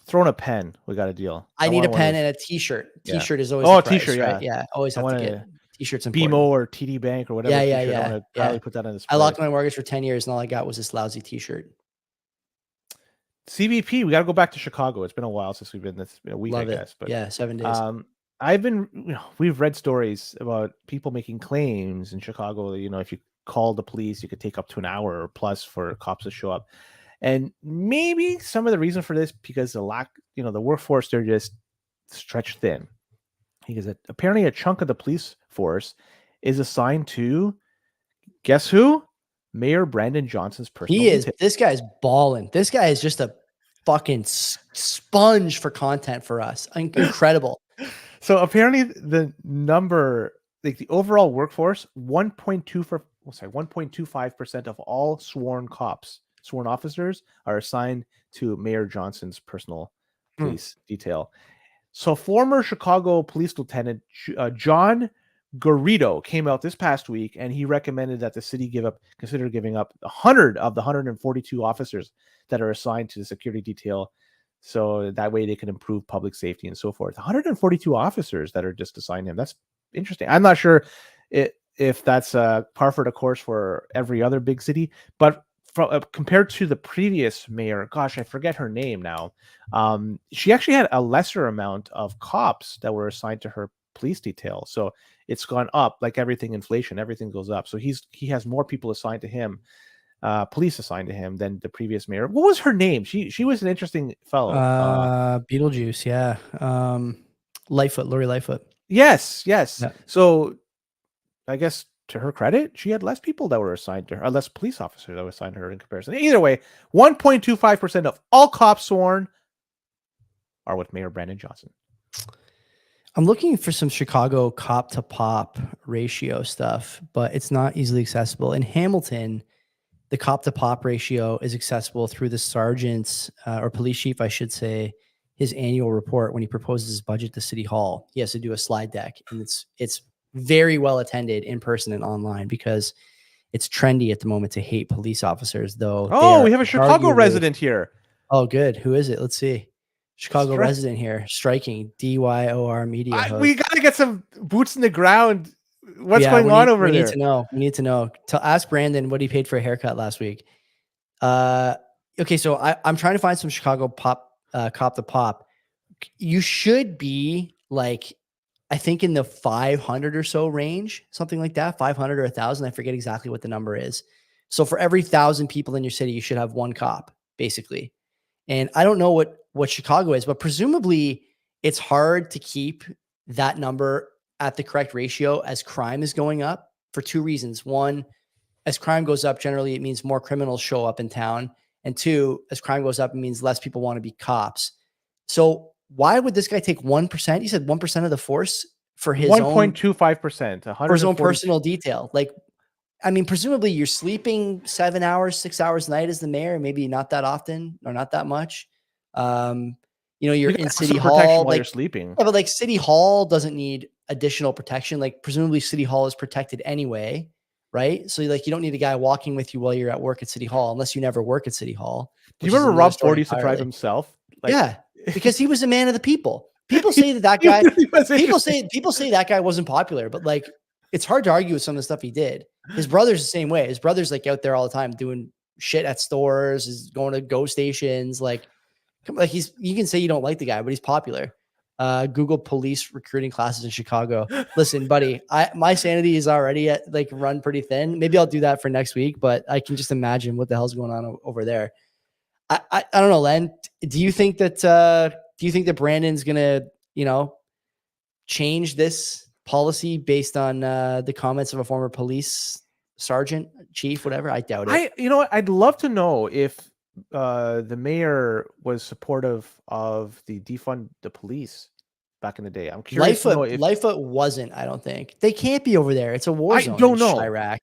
Throw in a pen. We got a deal. I need a want one pen of- and a T-shirt. Yeah. T-shirt is always Oh, the a price, T-shirt, right? yeah. Yeah, always I have to want get a T-shirts important. BMO or TD Bank or whatever Yeah, T-shirt. yeah, I want to yeah. proudly put that on display. I locked my mortgage for 10 years and all I got was this lousy T-shirt. CBP, we got to go back to Chicago. It's been a while since we've been. It's been a week, Love I it. guess. But Yeah, 7 days. we've read stories about people making claims in Chicago. If you call the police, you could take up to an hour or plus for cops to show up. And maybe some of the reason for this, because the workforce, they're just stretched thin. Because apparently a chunk of the police force is assigned to, guess who? Mayor Brandon Johnson's personal detail. This guy's balling. This guy is just a fucking sponge for content for us. Incredible. So apparently the number, like the overall workforce, 1.25% of all sworn officers are assigned to Mayor Johnson's personal police detail. So former Chicago Police Lieutenant John Garrido came out this past week, and he recommended that the city consider giving up 100 of the 142 officers that are assigned to the security detail, so that way they can improve public safety and so forth. 142 officers that are just assigned him. That's interesting. I'm not sure if that's par for the course for every other big city, but compared to the previous mayor, gosh, I forget her name now. She actually had a lesser amount of cops that were assigned to her police detail. So it's gone up, like everything, inflation, everything goes up. So he has more people assigned to him, police assigned to him, than the previous mayor. What was her name? She was an interesting fellow. Beetlejuice, yeah. Lori Lightfoot. Yes. Yeah. So I guess, to her credit, she had less people that were assigned to her, less police officers that were assigned to her in comparison. Either way, 1.25% of all cops sworn are with Mayor Brandon Johnson. I'm looking for some Chicago cop to pop ratio stuff, but it's not easily accessible. In Hamilton, the cop to pop ratio is accessible through the sergeant's or police chief, I should say, his annual report when he proposes his budget to City Hall. He has to do a slide deck, and it's very well attended in person and online because it's trendy at the moment to hate police officers, though. Oh, we have a Chicago resident here. Oh, good. Who is it? Let's see. Chicago resident here, striking, DYOR media host. We got to get some boots in the ground. What's going on over there? We need to know. Ask Brandon what he paid for a haircut last week. Okay, so I'm trying to find some Chicago cop to pop. You should be like, I think in the 500 or so range, something like that, 500 or 1,000. I forget exactly what the number is. So for every 1,000 people in your city, you should have one cop, basically. And I don't know what Chicago is, but presumably it's hard to keep that number at the correct ratio as crime is going up for two reasons. One, as crime goes up, generally it means more criminals show up in town. And two, as crime goes up, it means less people want to be cops. So why would this guy take 1%? You said 1% of the force for his 1.25%, for his own personal detail. Like, I mean, presumably you're sleeping 7 hours, 6 hours a night as the mayor, maybe not that often or not that much. You're in City Hall while you're sleeping. Yeah, but like City Hall doesn't need additional protection. Like presumably City Hall is protected anyway, right? So like you don't need a guy walking with you while you're at work at City Hall, unless you never work at City Hall. Do you remember Rob Ford used to drive himself? Yeah, because he was a man of the people. People say that guy. People say that guy wasn't popular, but like it's hard to argue with some of the stuff he did. His brother's the same way. His brother's like out there all the time doing shit at stores, is going to go stations. Like you can say you don't like the guy, but he's popular. Google police recruiting classes in Chicago. Listen, buddy, my sanity is already at run pretty thin. Maybe I'll do that for next week, but I can just imagine what the hell's going on over there. I don't know, Len. Do you think that Brandon's gonna, change this policy based on the comments of a former police sergeant, chief, whatever? I doubt it. I'd love to know if the mayor was supportive of the defund the police back in the day. I'm curious to know if Lightfoot wasn't. I don't think they can't be over there. It's a war I zone don't in know. Iraq.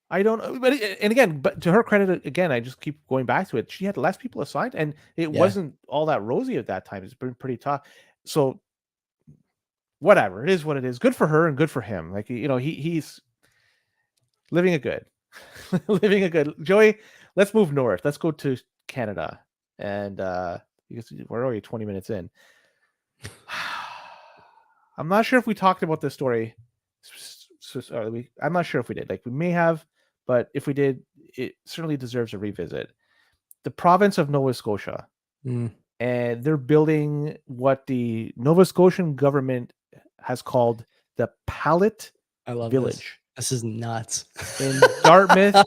I don't know, but and again, but to her credit, again, I just keep going back to it. She had less people assigned, and it wasn't all that rosy at that time. It's been pretty tough. So whatever, it is what it is. Good for her and good for him. Like, you know, he's living a good, living a good. Joey, let's move north. Let's go to Canada, and because we're already 20 minutes in. I'm not sure if we talked about this story. I'm not sure if we did. Like, we may have, but if we did, it certainly deserves a revisit. The province of Nova Scotia, and they're building what the Nova Scotian government has called the Pallet Village. This is nuts. In Dartmouth,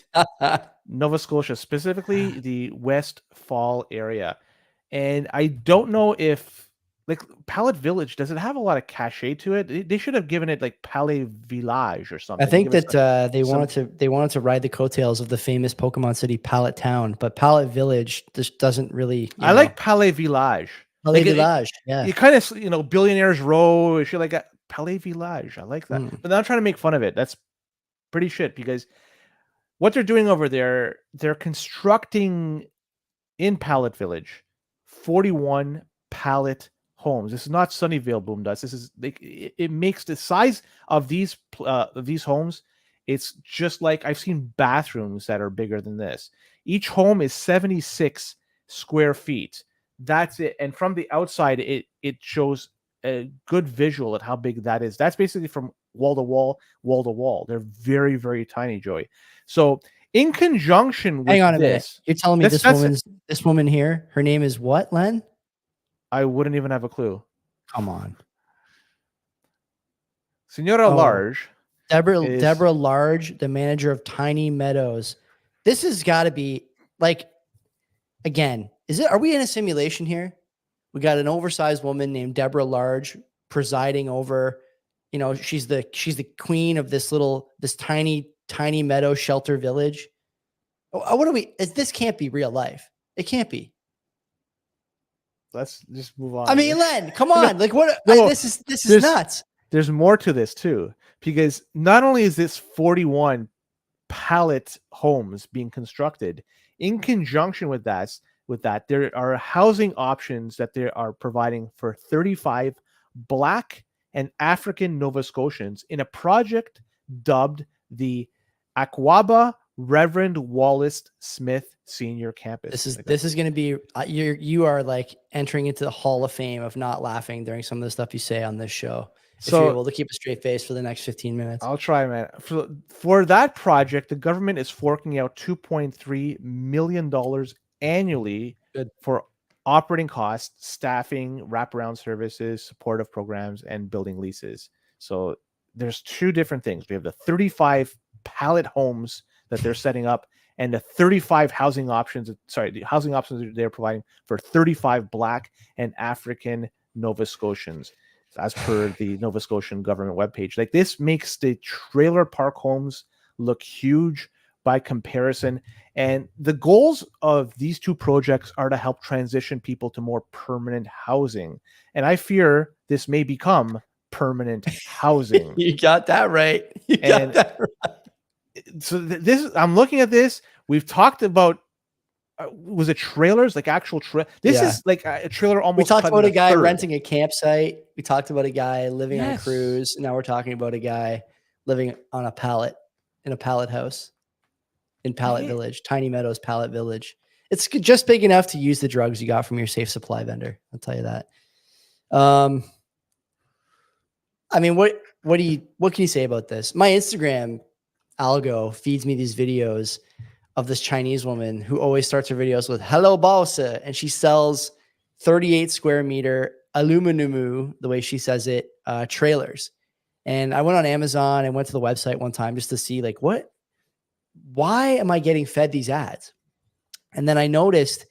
Nova Scotia, specifically the West Fall area. And I don't know if, like, Pallet Village, does it have a lot of cachet to it? They should have given it like Palais Village or something. I think that they wanted to ride the coattails of the famous Pokemon City Pallet Town, but Pallet Village just doesn't really. I like Palais Village. Palais Village, yeah. You kind of, Billionaires Row. You like Palais Village. I like that. But now I'm trying to make fun of it. That's pretty shit, because what they're doing over there, they're constructing in Pallet Village 41 pallet homes. This is not Sunnyvale boom dust. This is like, it makes the size of these homes. It's just like, I've seen bathrooms that are bigger than this. Each home is 76 square feet. That's it. And from the outside, it shows a good visual at how big that is. That's basically from wall to wall, wall to wall. They're very, very tiny, Joey. So in conjunction with Hang on a minute. You're telling me this woman here, her name is what, Len? I wouldn't even have a clue. Come on. Senora Large. Deborah Large, the manager of Tiny Meadows. This has got to be, like, again, are we in a simulation here? We got an oversized woman named Deborah Large presiding over, she's the queen of this tiny meadow shelter village. This can't be real life. It can't be. Let's just move on. I mean, Len, come on. This is nuts. There's more to this too, because not only is this 41 pallet homes being constructed, in conjunction with that, there are housing options that they are providing for 35 Black and African Nova Scotians in a project dubbed the Aquaba Reverend Wallace Smith Senior Campus. This is going to be you are like entering into the Hall of Fame of not laughing during some of the stuff you say on this show. If you're able to keep a straight face for the next 15 minutes. I'll try, man. For that project, the government is forking out $2.3 million annually for operating costs, staffing, wraparound services, supportive programs, and building leases. So there's two different things. We have the 35 pallet homes that they're setting up, and the 35 housing options. The housing options they're providing for 35 Black and African Nova Scotians, as per the Nova Scotian government webpage. Like, this makes the trailer park homes look huge by comparison. And the goals of these two projects are to help transition people to more permanent housing. And I fear this may become permanent housing. You got that right. So I'm looking at this. We've talked about, was it trailers, like actual This is like a trailer almost. We talked about a guy renting a campsite. We talked about a guy living on a cruise. Now we're talking about a guy living on a pallet in a pallet house in Pallet Village, Tiny Meadows Pallet Village. It's just big enough to use the drugs you got from your safe supply vendor. I'll tell you that. I mean, what can you say about this? My Instagram algo feeds me these videos of this Chinese woman who always starts her videos with "Hello, Balsa," and she sells 38 square meter aluminum, the way she says it, trailers. And I went on Amazon and went to the website one time just to see, like, why am I getting fed these ads? And then I noticed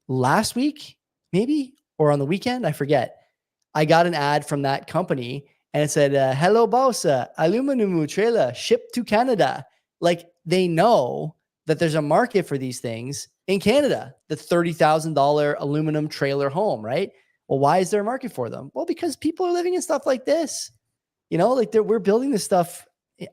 last week, maybe, or on the weekend, I forget, I got an ad from that company. And it said, "Hello, Balsa, aluminum trailer shipped to Canada." Like, they know that there's a market for these things in Canada, the $30,000 aluminum trailer home, right? Well, why is there a market for them? Well, because people are living in stuff like this. Like we're building this stuff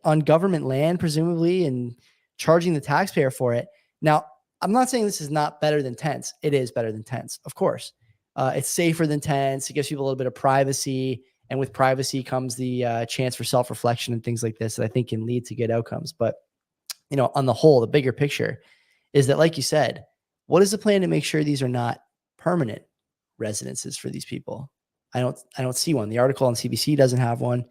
on government land, presumably, and charging the taxpayer for it. Now, I'm not saying this is not better than tents. It is better than tents, of course. It's safer than tents. It gives people a little bit of privacy. And with privacy comes the chance for self-reflection and things like this that I think can lead to good outcomes. But, on the whole, the bigger picture is that, like you said, what is the plan to make sure these are not permanent residences for these people? I don't see one. The article on CBC doesn't have one.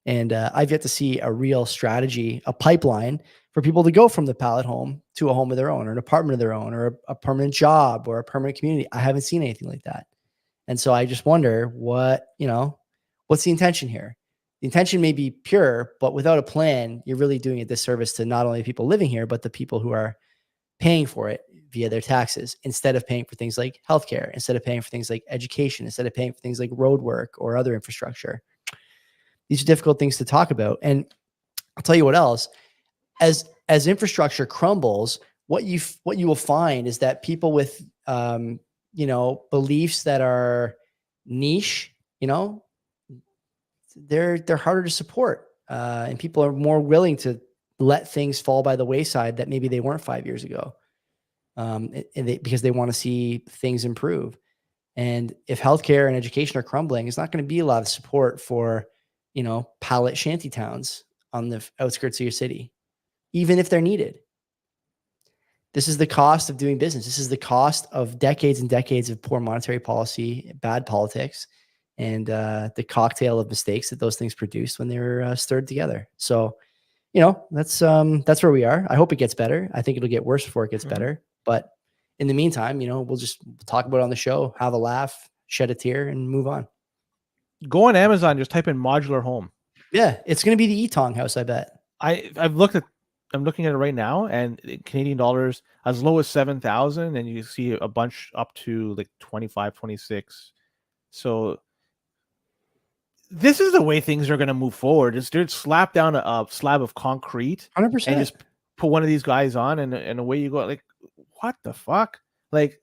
And I've yet to see a real strategy, a pipeline for people to go from the pallet home to a home of their own or an apartment of their own or a permanent job or a permanent community. I haven't seen anything like that. And so I just wonder what's the intention here? The intention may be pure, but without a plan, you're really doing a disservice to not only people living here, but the people who are paying for it via their taxes, instead of paying for things like healthcare, instead of paying for things like education, instead of paying for things like road work or other infrastructure. These are difficult things to talk about. And I'll tell you what else, as infrastructure crumbles, what you will find is that people with, beliefs that are niche, they're harder to support. And people are more willing to let things fall by the wayside that maybe they weren't 5 years ago. Because they want to see things improve. And if healthcare and education are crumbling, it's not going to be a lot of support for, pallet shanty towns on the outskirts of your city, even if they're needed. This is the cost of doing business. This is the cost of decades and decades of poor monetary policy, bad politics, and the cocktail of mistakes that those things produced when they were stirred together. So, that's where we are. I hope it gets better. I think it'll get worse before it gets better. But in the meantime, we'll just talk about it on the show, have a laugh, shed a tear, and move on. Go on Amazon, just type in modular home. Yeah, it's going to be the Etong house, I bet. I'm looking at it right now, and Canadian dollars as low as 7,000, and you see a bunch up to like 25, 26. So this is the way things are going to move forward. Is dude slap down a slab of concrete 100%. and just put one of these guys on, and away you go. Like, what the fuck? Like,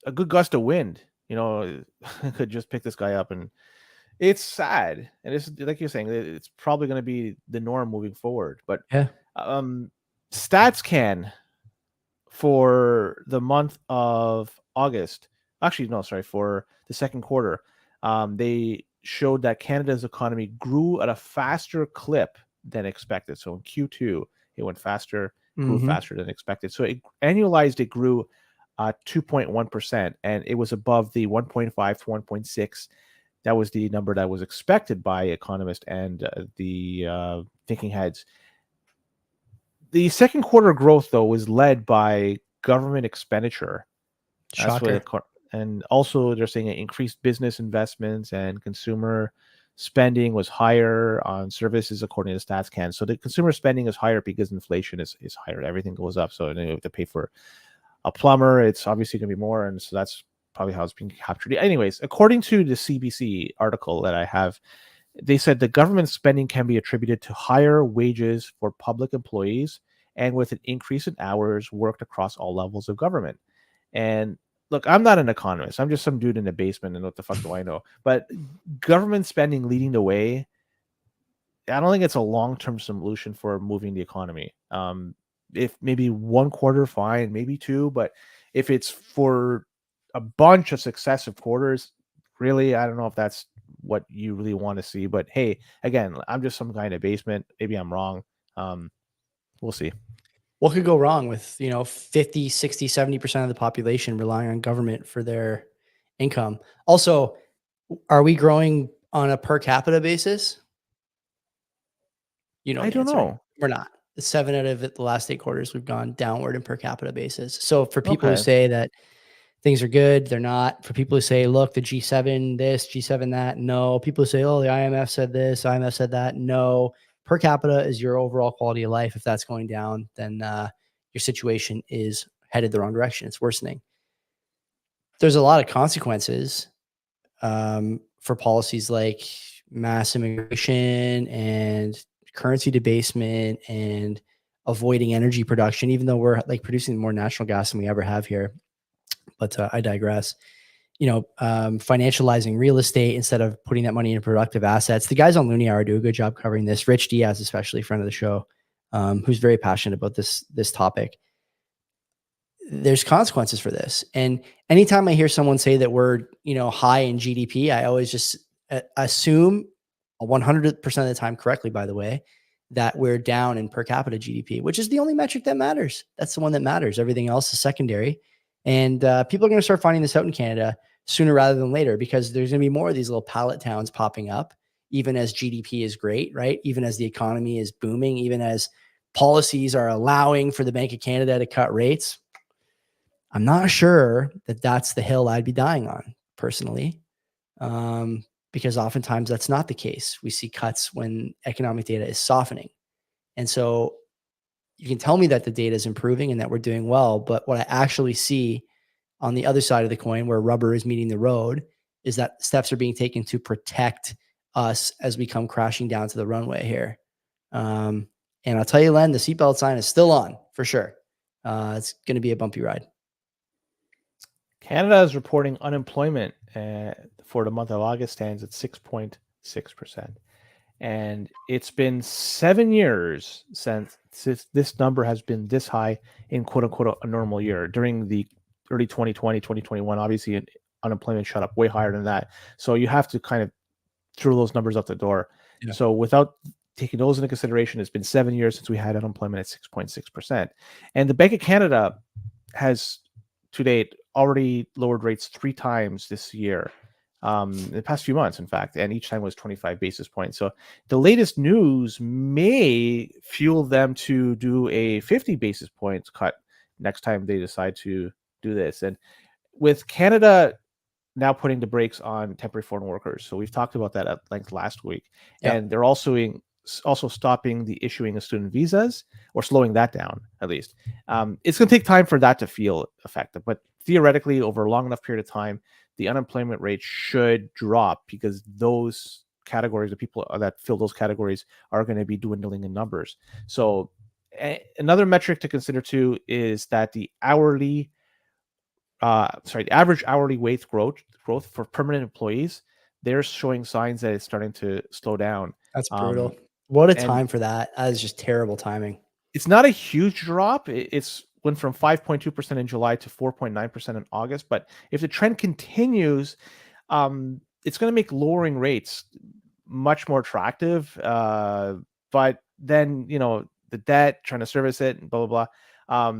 a good gust of wind, could just pick this guy up, and it's sad. And it's like you're saying, it's probably going to be the norm moving forward. But yeah, StatsCan for the month of August, for the second quarter, they showed that Canada's economy grew at a faster clip than expected. So in Q2, it went faster, grew faster than expected. So annualized, it grew 2.1%, and it was above the 1.5 to 1.6. That was the number that was expected by economists and the thinking heads. The second quarter growth, though, was led by government expenditure. shocker. And also, they're saying increased business investments and consumer spending was higher on services, according to StatsCan. So the consumer spending is higher because inflation is higher. Everything goes up. So you have to pay for a plumber. It's obviously going to be more. And so that's probably how it's being captured. Anyways, according to the CBC article that I have, they said the government spending can be attributed to higher wages for public employees and with an increase in hours worked across all levels of government. And look, I'm not an economist. I'm just some dude in the basement, and what the fuck do I know? But government spending leading the way, I don't think it's a long-term solution for moving the economy. If maybe one quarter, fine, maybe two, but if it's for a bunch of successive quarters, really, I don't know if that's what you really want to see. But hey, again, I'm just some guy in a basement. Maybe I'm wrong. We'll see. What could go wrong with, 50, 60, 70% of the population relying on government for their income? Also, are we growing on a per capita basis? I don't know. We're not. 7 out of the last 8 quarters, we've gone downward in per capita basis. So for people who say that things are good, they're not. For people who say, look, the G7 this, G7 that, no. People who say, oh, the IMF said this, IMF said that, no. Per capita is your overall quality of life. If that's going down, then your situation is headed the wrong direction. It's worsening. There's a lot of consequences for policies like mass immigration and currency debasement and avoiding energy production, even though we're like producing more natural gas than we ever have here. But I digress. Financializing real estate instead of putting that money into productive assets. The guys on Looney Hour do a good job covering this. Rich Diaz, especially friend of the show, who's very passionate about this topic. There's consequences for this. And anytime I hear someone say that we're, high in GDP, I always just assume 100% of the time correctly, by the way, that we're down in per capita GDP, which is the only metric that matters. That's the one that matters. Everything else is secondary. And people are going to start finding this out in Canada sooner rather than later, because there's going to be more of these little pallet towns popping up, even as GDP is great, right? Even as the economy is booming, even as policies are allowing for the Bank of Canada to cut rates. I'm not sure that that's the hill I'd be dying on personally, because oftentimes that's not the case. We see cuts when economic data is softening. And so you can tell me that the data is improving and that we're doing well, but what I actually see on the other side of the coin, where rubber is meeting the road, is that steps are being taken to protect us as we come crashing down to the runway here. And I'll tell you, Len, the seatbelt sign is still on for sure. It's going to be a bumpy ride. Canada is reporting unemployment for the month of August stands at 6.6%. And it's been 7 years since this number has been this high in quote unquote a normal year. During the early 2020, 2021, obviously unemployment shot up way higher than that. So you have to kind of throw those numbers out the door. Yeah. So without taking those into consideration, it's been 7 years since we had unemployment at 6.6%. And the Bank of Canada has to date already lowered rates 3 times this year, in the past few months, in fact, and each time was 25 basis points. So the latest news may fuel them to do a 50 basis points cut next time they decide to do this. And with Canada now putting the brakes on temporary foreign workers, so we've talked about that at length last week, and they're also stopping the issuing of student visas, or slowing that down at least. It's going to take time for that to feel effective, but theoretically, over a long enough period of time, the unemployment rate should drop, because those categories, the people that fill those categories, are going to be dwindling in numbers. So another metric to consider too is that the average hourly wage growth for permanent employees, they're showing signs that it's starting to slow down. That's brutal. What a time for that. That is just terrible timing. It's not a huge drop. It's went from 5.2% in July to 4.9% in August. But if the trend continues, it's going to make lowering rates much more attractive. But then, the debt, trying to service it, and blah, blah, blah.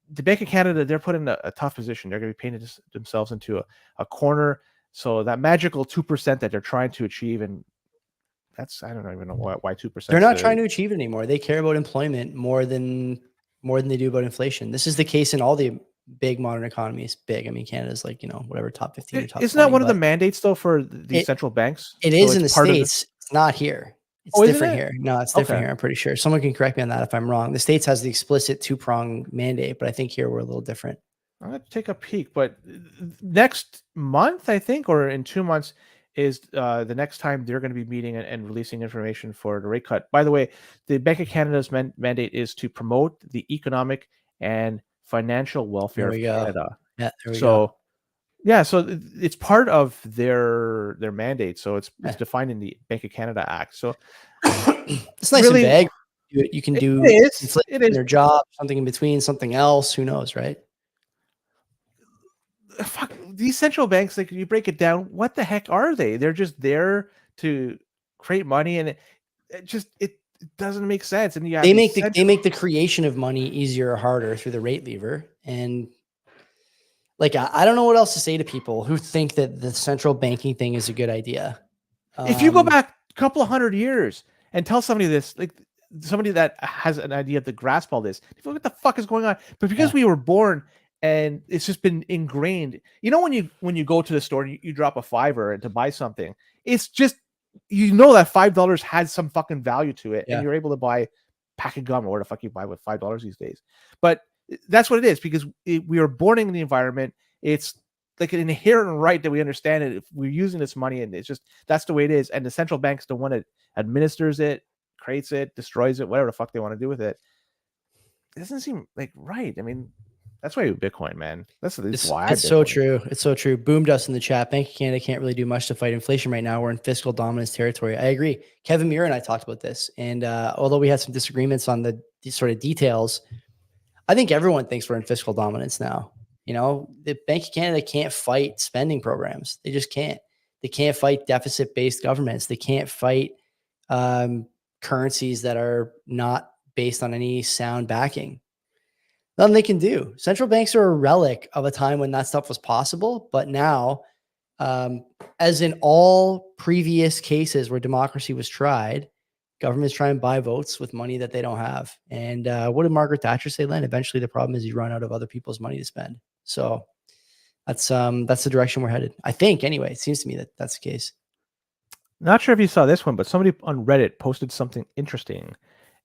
The Bank of Canada, they're put in a tough position. They're going to be painting themselves into a corner. So that magical 2% that they're trying to achieve, and I don't even know why 2%. They're not trying to achieve it anymore. They care about employment more than they do about inflation. This is the case in all the big modern economies. Big. I mean, Canada's like, whatever, top 15 or top 20. Isn't that one of the mandates though for the central banks? It is in the States. It's not here. It's different here. No, it's different here. I'm pretty sure. Someone can correct me on that if I'm wrong. The States has the explicit 2-prong mandate, but I think here we're a little different. I'm going to take a peek, but next month, I think, or in 2 months, is the next time they're going to be meeting and releasing information for the rate cut. By the way, the Bank of Canada's mandate is to promote the economic and financial welfare of Canada. Yeah, there we go. Yeah, so it's part of their mandate. So it's defined in the Bank of Canada Act. So it's nice really, and vague. You can do it is your job, something in between, something else. Who knows, right? Fuck, these central banks, like, you break it down, what the heck are they? They're just there to create money, and it doesn't make sense. And they make the creation of money easier or harder through the rate lever. And like, I don't know what else to say to people who think that the central banking thing is a good idea. If you go back a couple of 100 years and tell somebody this, like somebody that has an idea to grasp all this, what the fuck is going on? But because we were born and it's just been ingrained, when you go to the store and you drop a $5 to buy something, it's just, that $5 has some fucking value to it, and you're able to buy a pack of gum or what the fuck you buy with $5 these days. But that's what it is, because we are born in the environment. It's like an inherent right that we understand it if we're using this money, and it's just, that's the way it is. And the central bank's the one that administers it, creates it, destroys it, whatever the fuck they want to do with it. it doesn't seem like right. I mean, that's why Bitcoin, man. That's why I It's so Bitcoin. true. It's so true. Boom dust in the chat. Bank of Canada can't really do much to fight inflation right now. We're in fiscal dominance territory. I agree. Kevin Muir and I talked about this, and although we had some disagreements on the sort of details, I think everyone thinks we're in fiscal dominance now. You know, the Bank of Canada can't fight spending programs. They just can't. They can't fight deficit-based governments. They can't fight currencies that are not based on any sound backing. Nothing they can do. Central banks are a relic of a time when that stuff was possible, but now, as in all previous cases where democracy was tried, governments try and buy votes with money that they don't have. And what did Margaret Thatcher say, Len? Eventually, the problem is you run out of other people's money to spend. So that's the direction we're headed. I think, anyway. It seems to me that that's the case. Not sure if you saw this one, but somebody on Reddit posted something interesting,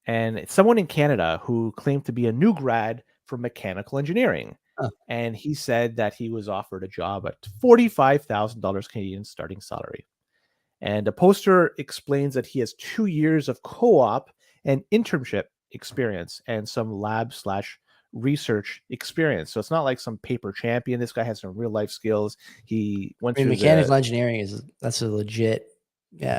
and it's someone in Canada who claimed to be a new grad for mechanical engineering. Huh. And he said that he was offered a job at $45,000 Canadian starting salary. And the poster explains that he has 2 years of co-op and internship experience and some lab/research experience. So it's not like some paper champion. This guy has some real life skills. He went I mean, through mechanical engineering that's a legit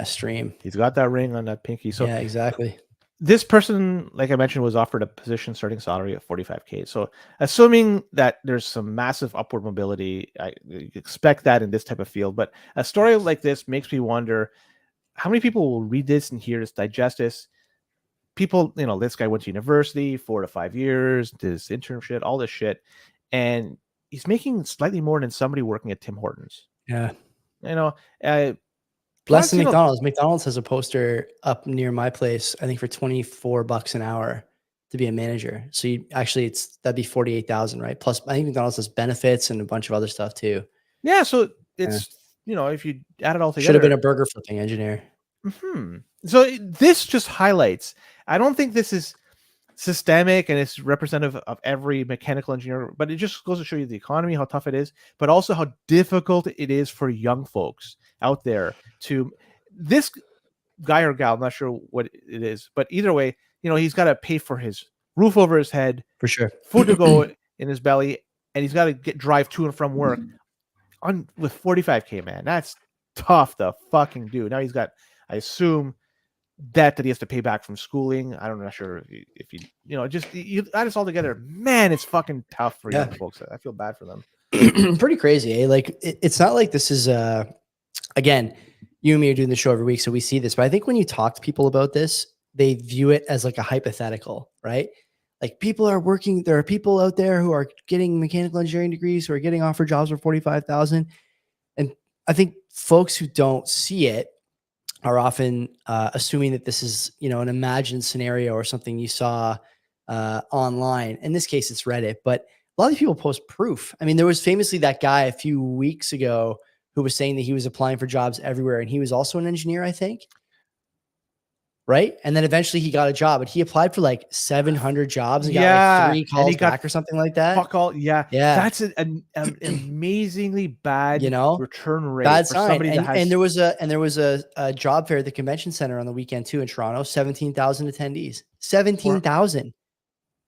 stream. He's got that ring on that pinky. So yeah, exactly. This person, like I mentioned, was offered a position starting salary of $45K. So assuming that there's some massive upward mobility, I expect that in this type of field. But a story like this makes me wonder how many people will read this and hear this, digest this. People, this guy went to university 4 to 5 years, did his internship, all this shit, and he's making slightly more than somebody working at Tim Hortons. Yeah. Less than McDonald's. McDonald's has a poster up near my place, I think for $24 an hour to be a manager. So that'd be 48,000, right? Plus, I think McDonald's has benefits and a bunch of other stuff too. Yeah. So it's, if you add it all together, should have been a burger flipping engineer. So this just highlights, I don't think this is systemic and it's representative of every mechanical engineer, but it just goes to show you the economy, how tough it is, but also how difficult it is for young folks out there to this guy or gal. I'm not sure what it is, but either way, he's got to pay for his roof over his head, for sure, food to go in his belly, and he's got to drive to and from work with $45K, man. That's tough to fucking do. Now he's got, I assume, debt that he has to pay back from schooling. I'm not sure if you add this all together, man, it's fucking tough for young folks. I feel bad for them. Pretty crazy, eh? Like it's not like this is again, you and me are doing the show every week, so we see this, but I think when you talk to people about this, they view it as like a hypothetical, right? Like there are people out there who are getting mechanical engineering degrees who are getting offered jobs for 45,000. And I think folks who don't see it are often assuming that this is, an imagined scenario or something you saw online. In this case, it's Reddit, but a lot of people post proof. I mean, there was famously that guy a few weeks ago who was saying that he was applying for jobs everywhere, and he was also an engineer, I think. Right. And then eventually he got a job, but he applied for like 700 jobs and got like 3 calls back or something like that. Fuck all. Yeah. That's an amazingly bad, return rate. Bad sign. And there was a job fair at the convention center on the weekend too in Toronto, 17,000 attendees, 17,000.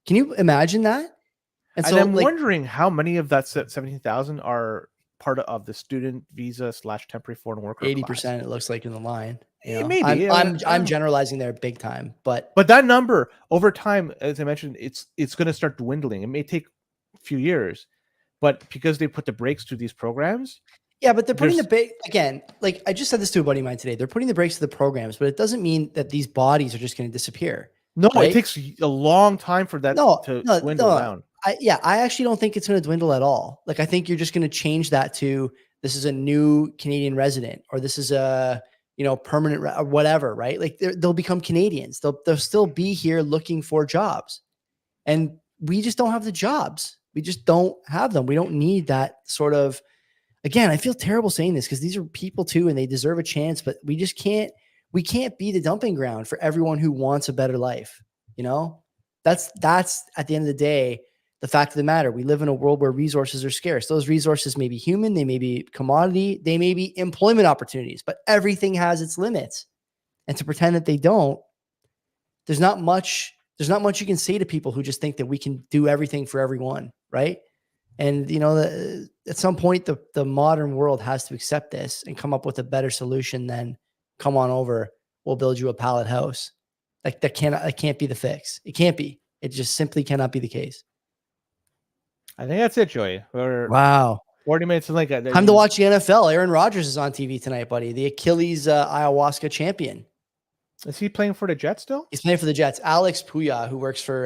Can you imagine that? And so I'm wondering how many of that 17,000 are part of the student visa / temporary foreign worker. 80%, class. It looks like in the line. Maybe I'm generalizing there big time, but that number over time, as I mentioned, it's going to start dwindling. It may take a few years, but because they put the brakes to these programs. Yeah, but they're putting the brake again. Like I just said this to a buddy of mine today. They're putting the brakes to the programs, but it doesn't mean that these bodies are just going to disappear. No, right? It takes a long time for that to dwindle down. I actually don't think it's going to dwindle at all. Like I think you're just going to change that to this is a new Canadian resident, or this is a permanent or whatever, right? Like they'll become Canadians. They'll still be here looking for jobs, and we just don't have the jobs. We just don't have them. We don't need that sort of. Again, I feel terrible saying this because these are people too, and they deserve a chance. But we just can't. We can't be the dumping ground for everyone who wants a better life. That's at the end of the day. The fact of the matter, we live in a world where resources are scarce. Those resources may be human, they may be commodity, they may be employment opportunities, but everything has its limits. And to pretend that they don't, there's not much there's not much you can say to people who just think that we can do everything for everyone, right? And at some point, the modern world has to accept this and come up with a better solution than come on over, we'll build you a pallet house. Like that can't be the fix. It can't be. It just simply cannot be the case. I think that's it, Joey. Wow. 40 minutes in like time to watch the NFL. Aaron Rodgers is on TV tonight, buddy. The Achilles ayahuasca champion. Is he playing for the Jets still? He's playing for the Jets. Alex Puyat, who works for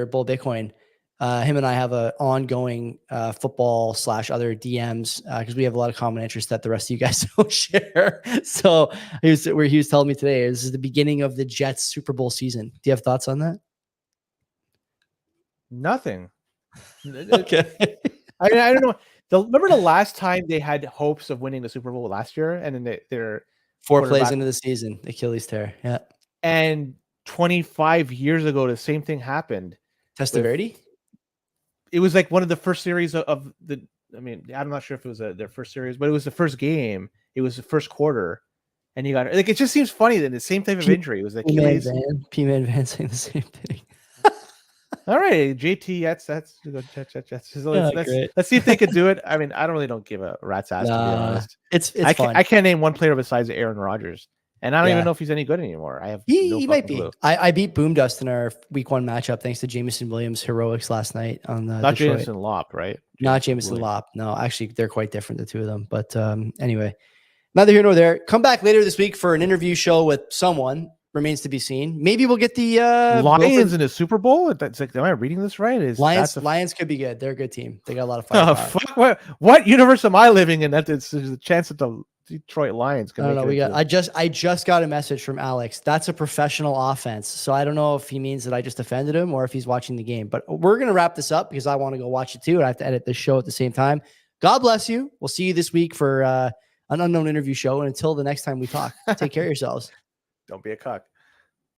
Bull Bitcoin. Him and I have an ongoing football / other DMs because we have a lot of common interests that the rest of you guys don't share. So he was telling me today, this is the beginning of the Jets Super Bowl season. Do you have thoughts on that? Nothing. Okay. I mean, I don't know. Remember the last time they had hopes of winning the Super Bowl last year, and then they're 4 plays into the season, Achilles tear. Yeah. And 25 years ago, the same thing happened. Testaverde? It was like one of the first series of the. I mean, I'm not sure if it was their first series, but it was the first game. It was the first quarter, and you got like it just seems funny that the same type of injury was like P-Man Van saying the same thing. All right, JT, that's let's see if they could do it. I mean, I don't give a rat's ass to be honest. It's fun. I can't name one player besides Aaron Rodgers, and I don't even know if he's any good anymore. I have he might be. I beat Boom Dust in our week 1 matchup thanks to Jameson Williams' heroics last night on the not Detroit. Jameson Lopp, right? Not Jameson Lopp. No, actually, they're quite different, the two of them. But anyway, neither here nor there. Come back later this week for an interview show with someone. Remains to be seen. Maybe we'll get the Lions in a Super Bowl. That's like, am I reading this right? Lions could be good. They're a good team. They got a lot of firepower. What universe am I living in? That there's a chance that the Detroit Lions can. I just got a message from Alex. That's a professional offense. So I don't know if he means that I just offended him or if he's watching the game. But we're gonna wrap this up because I want to go watch it too, and I have to edit this show at the same time. God bless you. We'll see you this week for an unknown interview show. And until the next time we talk, take care of yourselves. Don't be a cuck.